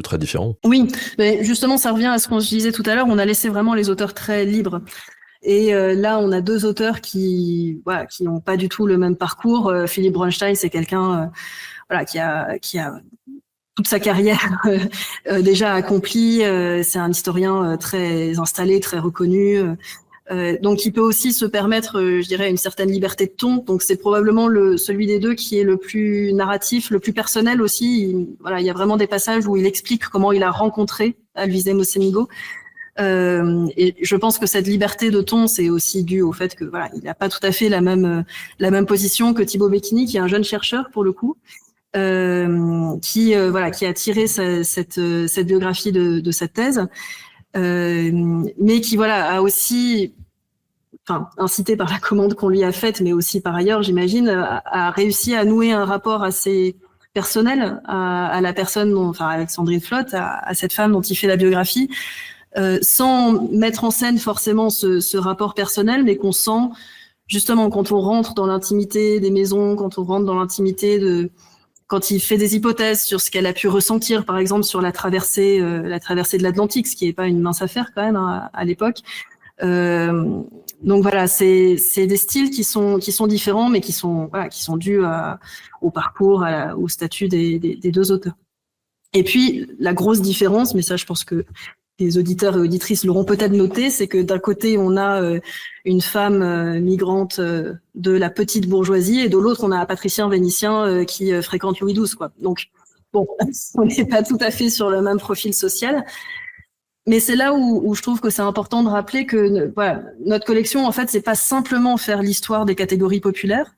très différents. Oui, mais justement, ça revient à ce qu'on se disait tout à l'heure, on a laissé vraiment les auteurs très libres. Et là, on a deux auteurs qui n'ont pas du tout le même parcours. Philippe Bronstein, c'est quelqu'un qui a toute sa carrière déjà accomplie. C'est un historien très installé, très reconnu. Donc, il peut aussi se permettre, je dirais, une certaine liberté de ton. Donc, c'est probablement celui des deux qui est le plus narratif, le plus personnel aussi. Il y a vraiment des passages où il explique comment il a rencontré Alvise Mocenigo. Et je pense que cette liberté de ton, c'est aussi dû au fait que il n'a pas tout à fait la même position que Thibaut Becchini, qui est un jeune chercheur pour le coup, qui a tiré cette biographie de cette thèse. Mais qui a aussi, incité par la commande qu'on lui a faite, mais aussi par ailleurs, j'imagine, a réussi à nouer un rapport assez personnel à la personne, Alexandrine Flotte, à cette femme dont il fait la biographie, sans mettre en scène forcément ce rapport personnel, mais qu'on sent justement quand on rentre dans l'intimité des maisons, quand on rentre dans l'intimité quand il fait des hypothèses sur ce qu'elle a pu ressentir, par exemple, sur la traversée de l'Atlantique, ce qui n'est pas une mince affaire quand même à l'époque. Donc voilà, c'est des styles qui sont différents, mais qui sont dus au parcours, au statut des deux auteurs. Et puis la grosse différence, mais ça, je pense que les auditeurs et auditrices l'auront peut-être noté, c'est que d'un côté, on a une femme migrante de la petite bourgeoisie, et de l'autre, on a un patricien vénitien qui fréquente Louis XII, quoi. Donc, bon, on n'est pas tout à fait sur le même profil social. Mais c'est là où je trouve que c'est important de rappeler que notre collection, en fait, c'est pas simplement faire l'histoire des catégories populaires.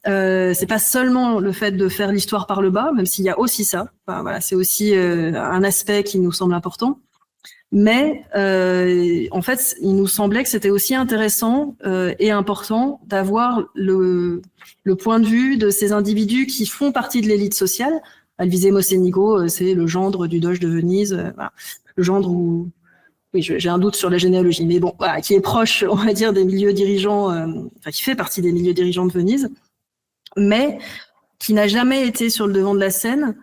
C'est pas seulement le fait de faire l'histoire par le bas, même s'il y a aussi ça. C'est aussi un aspect qui nous semble important. Mais en fait, il nous semblait que c'était aussi intéressant et important d'avoir le point de vue de ces individus qui font partie de l'élite sociale. Alvise Mocenigo, c'est le gendre du doge de Venise, le gendre où, oui, j'ai un doute sur la généalogie, mais bon, qui est proche, on va dire, des milieux dirigeants, qui fait partie des milieux dirigeants de Venise, mais qui n'a jamais été sur le devant de la scène.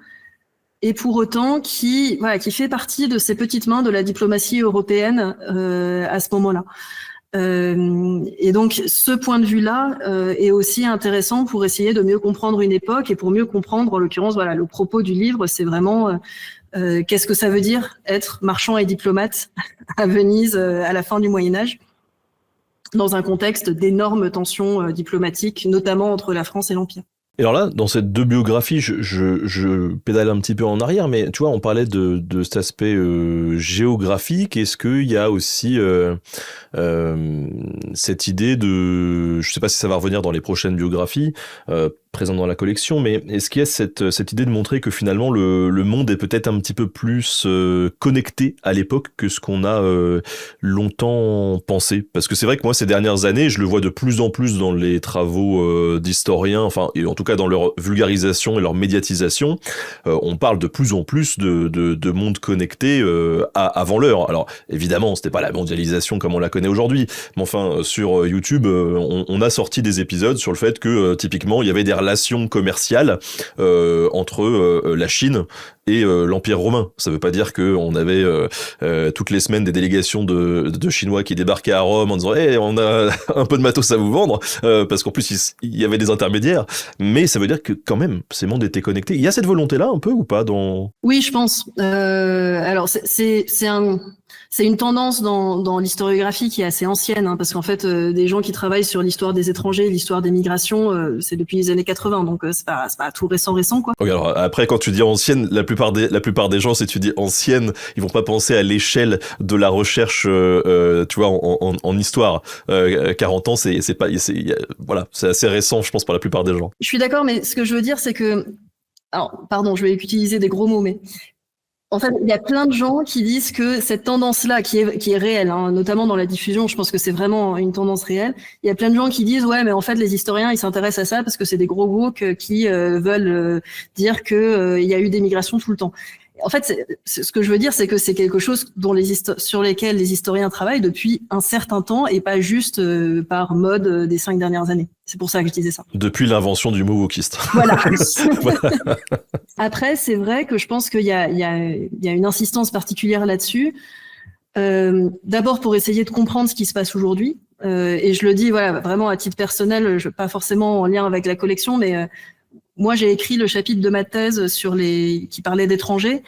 Et pour autant, qui fait partie de ces petites mains de la diplomatie européenne à ce moment-là. Et donc, ce point de vue-là est aussi intéressant pour essayer de mieux comprendre une époque et pour mieux comprendre, en l'occurrence, le propos du livre, c'est vraiment qu'est-ce que ça veut dire être marchand et diplomate à Venise à la fin du Moyen-Âge, dans un contexte d'énormes tensions diplomatiques, notamment entre la France et l'Empire. Et alors là, dans ces deux biographies, je pédale un petit peu en arrière, mais tu vois, on parlait de cet aspect géographique. Est-ce qu'il y a aussi cette idée de, je sais pas si ça va revenir dans les prochaines biographies présentes dans la collection, mais est-ce qu'il y a cette idée de montrer que finalement le monde est peut-être un petit peu plus connecté à l'époque que ce qu'on a longtemps pensé? Parce que c'est vrai que moi, ces dernières années, je le vois de plus en plus dans les travaux d'historiens, enfin, et en tout cas dans leur vulgarisation et leur médiatisation, on parle de plus en plus de monde connecté avant l'heure. Alors, évidemment, c'était pas la mondialisation comme on la connaît aujourd'hui, mais enfin, sur YouTube, on a sorti des épisodes sur le fait que, typiquement, il y avait des relations commerciales entre la Chine et l'Empire romain. Ça veut pas dire que on avait toutes les semaines des délégations de Chinois qui débarquaient à Rome en disant hey, on a un peu de matos à vous vendre, parce qu'en plus il y avait des intermédiaires, mais ça veut dire que quand même ces mondes étaient connectés. Il y a cette volonté-là un peu ou pas dans... Oui, je pense. Alors c'est une tendance dans l'historiographie qui est assez ancienne, hein, parce qu'en fait, des gens qui travaillent sur l'histoire des étrangers, l'histoire des migrations, c'est depuis les années 80, donc c'est pas tout récent, quoi. Okay, alors après, quand tu dis ancienne, la plupart des gens, si tu dis ancienne, ils vont pas penser à l'échelle de la recherche, tu vois, en histoire. 40 ans, c'est pas, voilà, c'est assez récent, je pense, pour la plupart des gens. Je suis d'accord, mais ce que je veux dire, c'est que, alors, pardon, je vais utiliser des gros mots, mais en fait, il y a plein de gens qui disent que cette tendance-là, qui est réelle, hein, notamment dans la diffusion, je pense que c'est vraiment une tendance réelle. Il y a plein de gens qui disent, ouais, mais en fait, les historiens, ils s'intéressent à ça parce que c'est des gros woke qui veulent dire que il y a eu des migrations tout le temps. En fait, ce que je veux dire, c'est que c'est quelque chose sur lesquels les historiens travaillent depuis un certain temps et pas juste par mode des 5 dernières années. C'est pour ça que je disais ça. Depuis l'invention du mot wokiste. Voilà. Après, c'est vrai que je pense qu'il y a une insistance particulière là-dessus. D'abord pour essayer de comprendre ce qui se passe aujourd'hui. Et je le dis voilà, vraiment à titre personnel, pas forcément en lien avec la collection, mais moi, j'ai écrit le chapitre de ma thèse qui parlait d'étrangers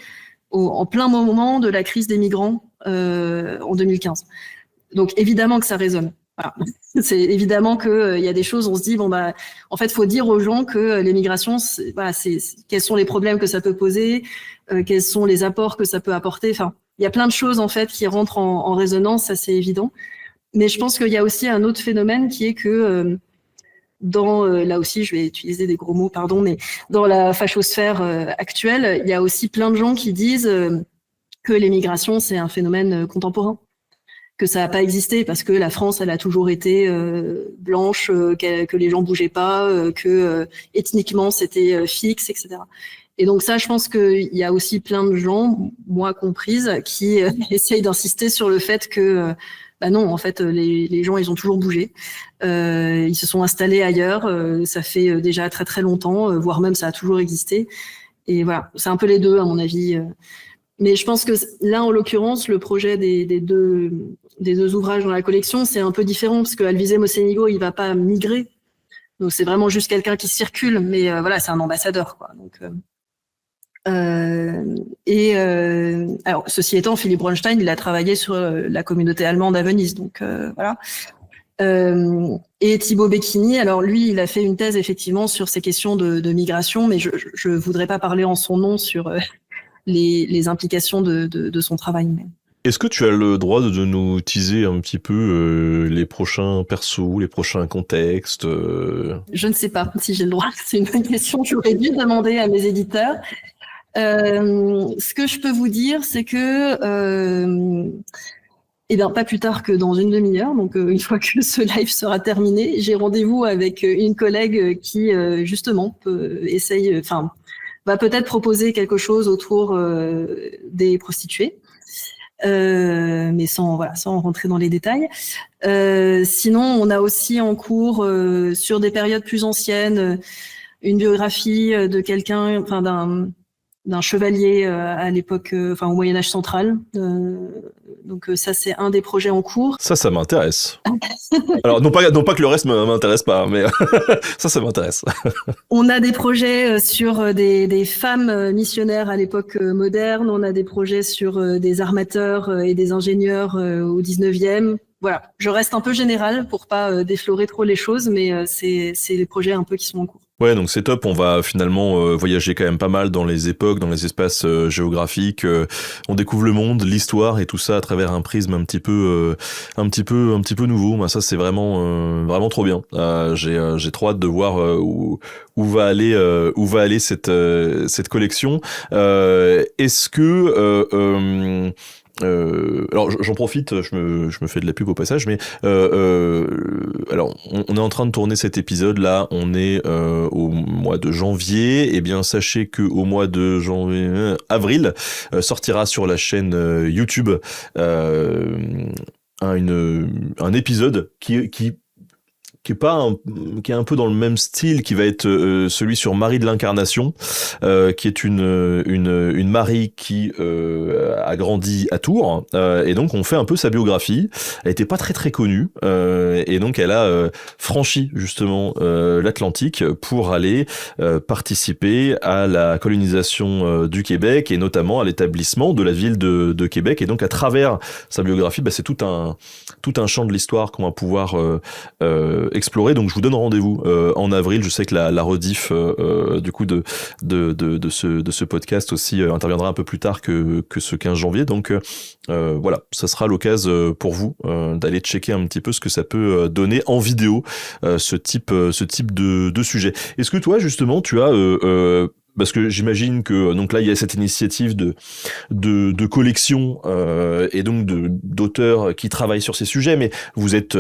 en plein moment de la crise des migrants en 2015. Donc, évidemment que ça résonne. Voilà. C'est évidemment que y a des choses, on se dit, bon, bah, en fait, faut dire aux gens que les migrations, voilà, quels sont les problèmes que ça peut poser, quels sont les apports que ça peut apporter. Enfin, il y a plein de choses, en fait, qui rentrent en résonance, ça, c'est évident. Mais je pense qu'il y a aussi un autre phénomène qui est que, là aussi, je vais utiliser des gros mots, pardon, mais dans la fachosphère actuelle, il y a aussi plein de gens qui disent que les migrations, c'est un phénomène contemporain, que ça n'a pas existé parce que la France, elle a toujours été blanche, que les gens bougeaient pas, que ethniquement, c'était fixe, etc. Et donc ça, je pense qu'il y a aussi plein de gens, moi comprise, qui essayent d'insister sur le fait que bah non, en fait, les gens, ils ont toujours bougé. Ils se sont installés ailleurs. Ça fait déjà très très longtemps, voire même ça a toujours existé. Et voilà, c'est un peu les deux à mon avis. Mais je pense que là, en l'occurrence, le projet des deux ouvrages dans la collection, c'est un peu différent parce que Alvise Mocenigo, il va pas migrer. Donc c'est vraiment juste quelqu'un qui circule, mais voilà, c'est un ambassadeur, quoi. Donc alors, ceci étant, Philippe Bronstein, il a travaillé sur la communauté allemande à Venise, donc voilà. Et Thibaut Becchini, alors lui, il a fait une thèse effectivement sur ces questions de migration, mais je voudrais pas parler en son nom sur les implications de son travail. Est-ce que tu as le droit de nous teaser un petit peu les prochains persos, les prochains contextes Je ne sais pas si j'ai le droit, c'est une bonne question, j'aurais dû demander à mes éditeurs. Ce que je peux vous dire, c'est que pas plus tard que dans une demi-heure, donc une fois que ce live sera terminé, j'ai rendez-vous avec une collègue qui justement va peut-être proposer quelque chose autour des prostituées, mais sans rentrer dans les détails. Sinon, on a aussi en cours sur des périodes plus anciennes une biographie de quelqu'un, d'un chevalier à l'époque, au Moyen-Âge central. Donc ça, c'est un des projets en cours. Ça m'intéresse. Alors, non pas que le reste m'intéresse pas, mais ça m'intéresse. On a des projets sur des femmes missionnaires à l'époque moderne. On a des projets sur des armateurs et des ingénieurs au 19e. Voilà, je reste un peu générale pour pas déflorer trop les choses, mais c'est les projets un peu qui sont en cours. Ouais, donc c'est top. On va finalement voyager quand même pas mal dans les époques, dans les espaces géographiques. On découvre le monde, l'histoire et tout ça à travers un prisme un petit peu nouveau. Moi, ça, c'est vraiment trop bien. J'ai trop hâte de voir où va aller cette collection. Est-ce que alors j'en profite, je me fais de la pub au passage, mais alors on est en train de tourner cet épisode là, on est au mois de janvier, et bien sachez que au mois de janvier, avril, sortira sur la chaîne YouTube un épisode qui est un peu dans le même style, qui va être celui sur Marie de l'Incarnation, qui est une Marie qui a grandi à Tours, et donc on fait un peu sa biographie. Elle était pas très très connue, et donc elle a franchi justement l'Atlantique pour aller participer à la colonisation du Québec, et notamment à l'établissement de la ville de Québec. Et donc à travers sa biographie, c'est tout un champ de l'histoire qu'on va pouvoir explorer. Donc je vous donne rendez-vous en avril. Je sais que la rediff du coup de ce podcast aussi interviendra un peu plus tard que ce 15 janvier. Donc voilà, ça sera l'occasion pour vous d'aller checker un petit peu ce que ça peut donner en vidéo, ce type de sujet. Est-ce que toi justement tu as parce que j'imagine que donc là il y a cette initiative de collection et donc d'auteurs qui travaillent sur ces sujets, mais vous êtes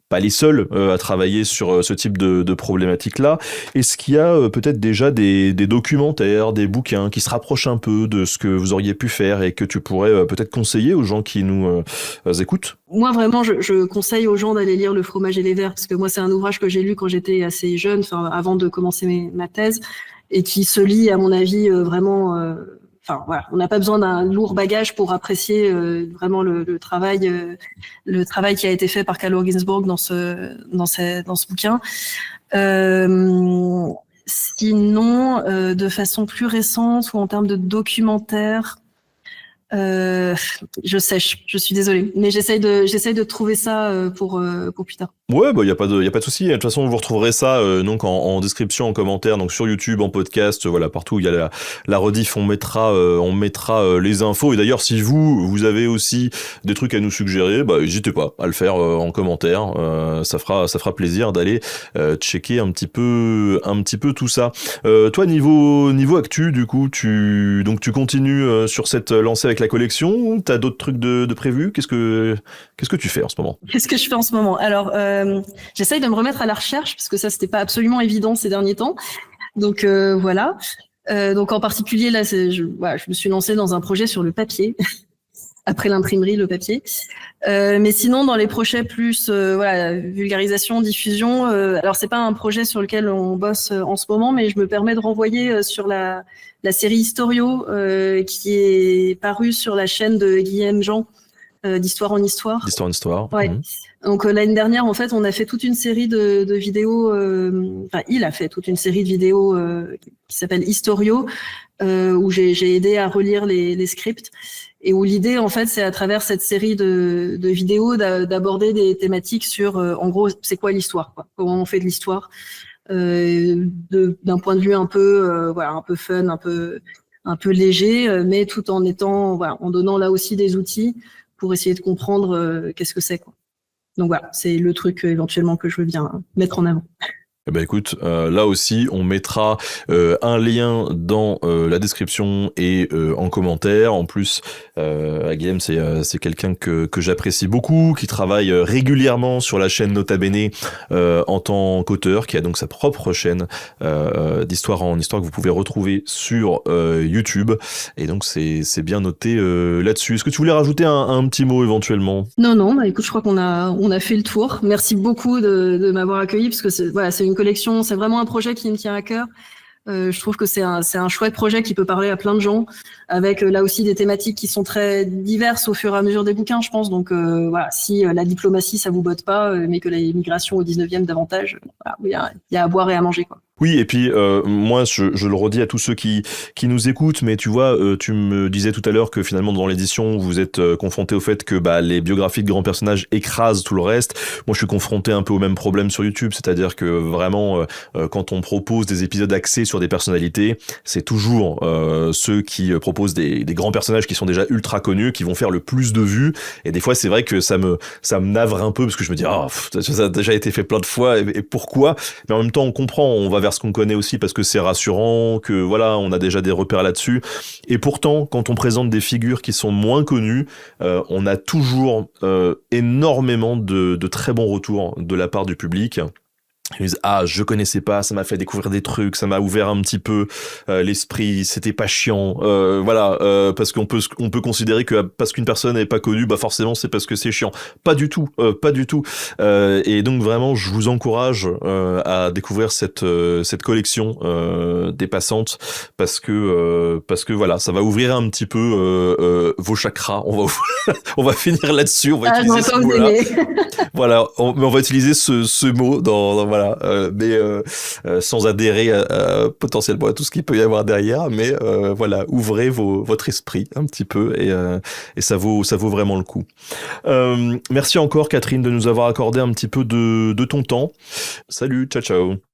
pas les seuls à travailler sur ce type de problématique-là. Est-ce qu'il y a peut-être déjà des documentaires, des bouquins qui se rapprochent un peu de ce que vous auriez pu faire et que tu pourrais peut-être conseiller aux gens qui nous écoutent? Moi, vraiment, je conseille aux gens d'aller lire Le fromage et les vers, parce que moi, c'est un ouvrage que j'ai lu quand j'étais assez jeune, enfin, avant de commencer ma thèse, et qui se lit, à mon avis, vraiment... Enfin voilà, on n'a pas besoin d'un lourd bagage pour apprécier vraiment le travail qui a été fait par Carlo Ginzburg dans ce bouquin. Sinon, de façon plus récente ou en termes de documentaire, je sèche, je suis désolée, mais j'essaye de trouver ça pour plus tard. Ouais, bah y a pas de souci. De toute façon, vous retrouverez ça donc en description, en commentaire, donc sur YouTube, en podcast, voilà, partout où il y a la rediff, on mettra les infos. Et d'ailleurs, si vous avez aussi des trucs à nous suggérer, bah n'hésitez pas à le faire en commentaire. Ça fera plaisir d'aller checker un petit peu tout ça. Toi, niveau actu, du coup, tu continues sur cette lancée avec la collection. T'as d'autres trucs de prévus? Qu'est-ce que tu fais en ce moment? Qu'est-ce que je fais en ce moment? Alors, j'essaye de me remettre à la recherche, parce que ça, c'était pas absolument évident ces derniers temps. Donc, voilà. Donc, en particulier, là, je me suis lancée dans un projet sur le papier. Après l'imprimerie, le papier. Mais sinon, dans les projets plus vulgarisation, diffusion, alors c'est pas un projet sur lequel on bosse en ce moment, mais je me permets de renvoyer sur la série Historio, qui est parue sur la chaîne de Guillaume Jean, d'Histoire en Histoire. D'Histoire en Histoire. Ouais. Donc l'année dernière, en fait, on a fait toute une série de vidéos. Enfin, il a fait toute une série de vidéos qui s'appelle Historio, où j'ai aidé à relire les scripts, et où l'idée, en fait, c'est à travers cette série de vidéos d'aborder des thématiques sur, en gros, c'est quoi l'histoire, quoi. Comment on fait de l'histoire, d'un point de vue un peu, un peu fun, un peu léger, mais tout en étant, en donnant là aussi des outils pour essayer de comprendre qu'est-ce que c'est, quoi. Donc voilà, c'est le truc éventuellement que je veux bien mettre en avant. Eh ben écoute, là aussi, on mettra un lien dans la description et en commentaire. En plus, Guillaume, c'est quelqu'un que j'apprécie beaucoup, qui travaille régulièrement sur la chaîne Nota Bene en tant qu'auteur, qui a donc sa propre chaîne d'histoire en histoire que vous pouvez retrouver sur YouTube. Et donc c'est bien noté là-dessus. Est-ce que tu voulais rajouter un petit mot éventuellement? Non, bah écoute, je crois qu'on a fait le tour. Merci beaucoup de m'avoir accueilli, parce que c'est une collection, c'est vraiment un projet qui me tient à cœur. Je trouve que c'est un chouette projet qui peut parler à plein de gens, avec là aussi des thématiques qui sont très diverses au fur et à mesure des bouquins, je pense. Donc si la diplomatie ça vous botte pas, mais que l'immigration au 19e davantage, il y a à boire et à manger, quoi. Oui, et puis moi, je le redis à tous ceux qui nous écoutent, mais tu vois, tu me disais tout à l'heure que finalement dans l'édition, vous êtes confronté au fait que les biographies de grands personnages écrasent tout le reste. Moi, je suis confronté un peu au même problème sur YouTube, c'est-à-dire que vraiment, quand on propose des épisodes axés sur des personnalités, c'est toujours ceux qui proposent des grands personnages qui sont déjà ultra connus, qui vont faire le plus de vues. Et des fois, c'est vrai que ça me navre un peu parce que je me dis, ça a déjà été fait plein de fois, et pourquoi? Mais en même temps, on comprend, on va vers ce qu'on connaît aussi parce que c'est rassurant, que voilà, on a déjà des repères là-dessus. Et pourtant, quand on présente des figures qui sont moins connues, on a toujours énormément de très bons retours de la part du public. Ils disent, je connaissais pas, ça m'a fait découvrir des trucs, ça m'a ouvert un petit peu l'esprit, c'était pas chiant, parce qu'on peut considérer que parce qu'une personne n'est pas connue, forcément c'est parce que c'est chiant. Pas du tout, pas du tout. Et donc vraiment, je vous encourage à découvrir cette collection dépassante, parce que voilà, ça va ouvrir un petit peu vos chakras. On va finir là-dessus, on va utiliser ce mot-là. Voilà, on va utiliser ce mot dans voilà, mais sans adhérer potentiellement à tout ce qu'il peut y avoir derrière, mais voilà, ouvrez votre esprit un petit peu, et ça vaut vraiment le coup. Merci encore Catherine de nous avoir accordé un petit peu de ton temps. Salut, ciao ciao.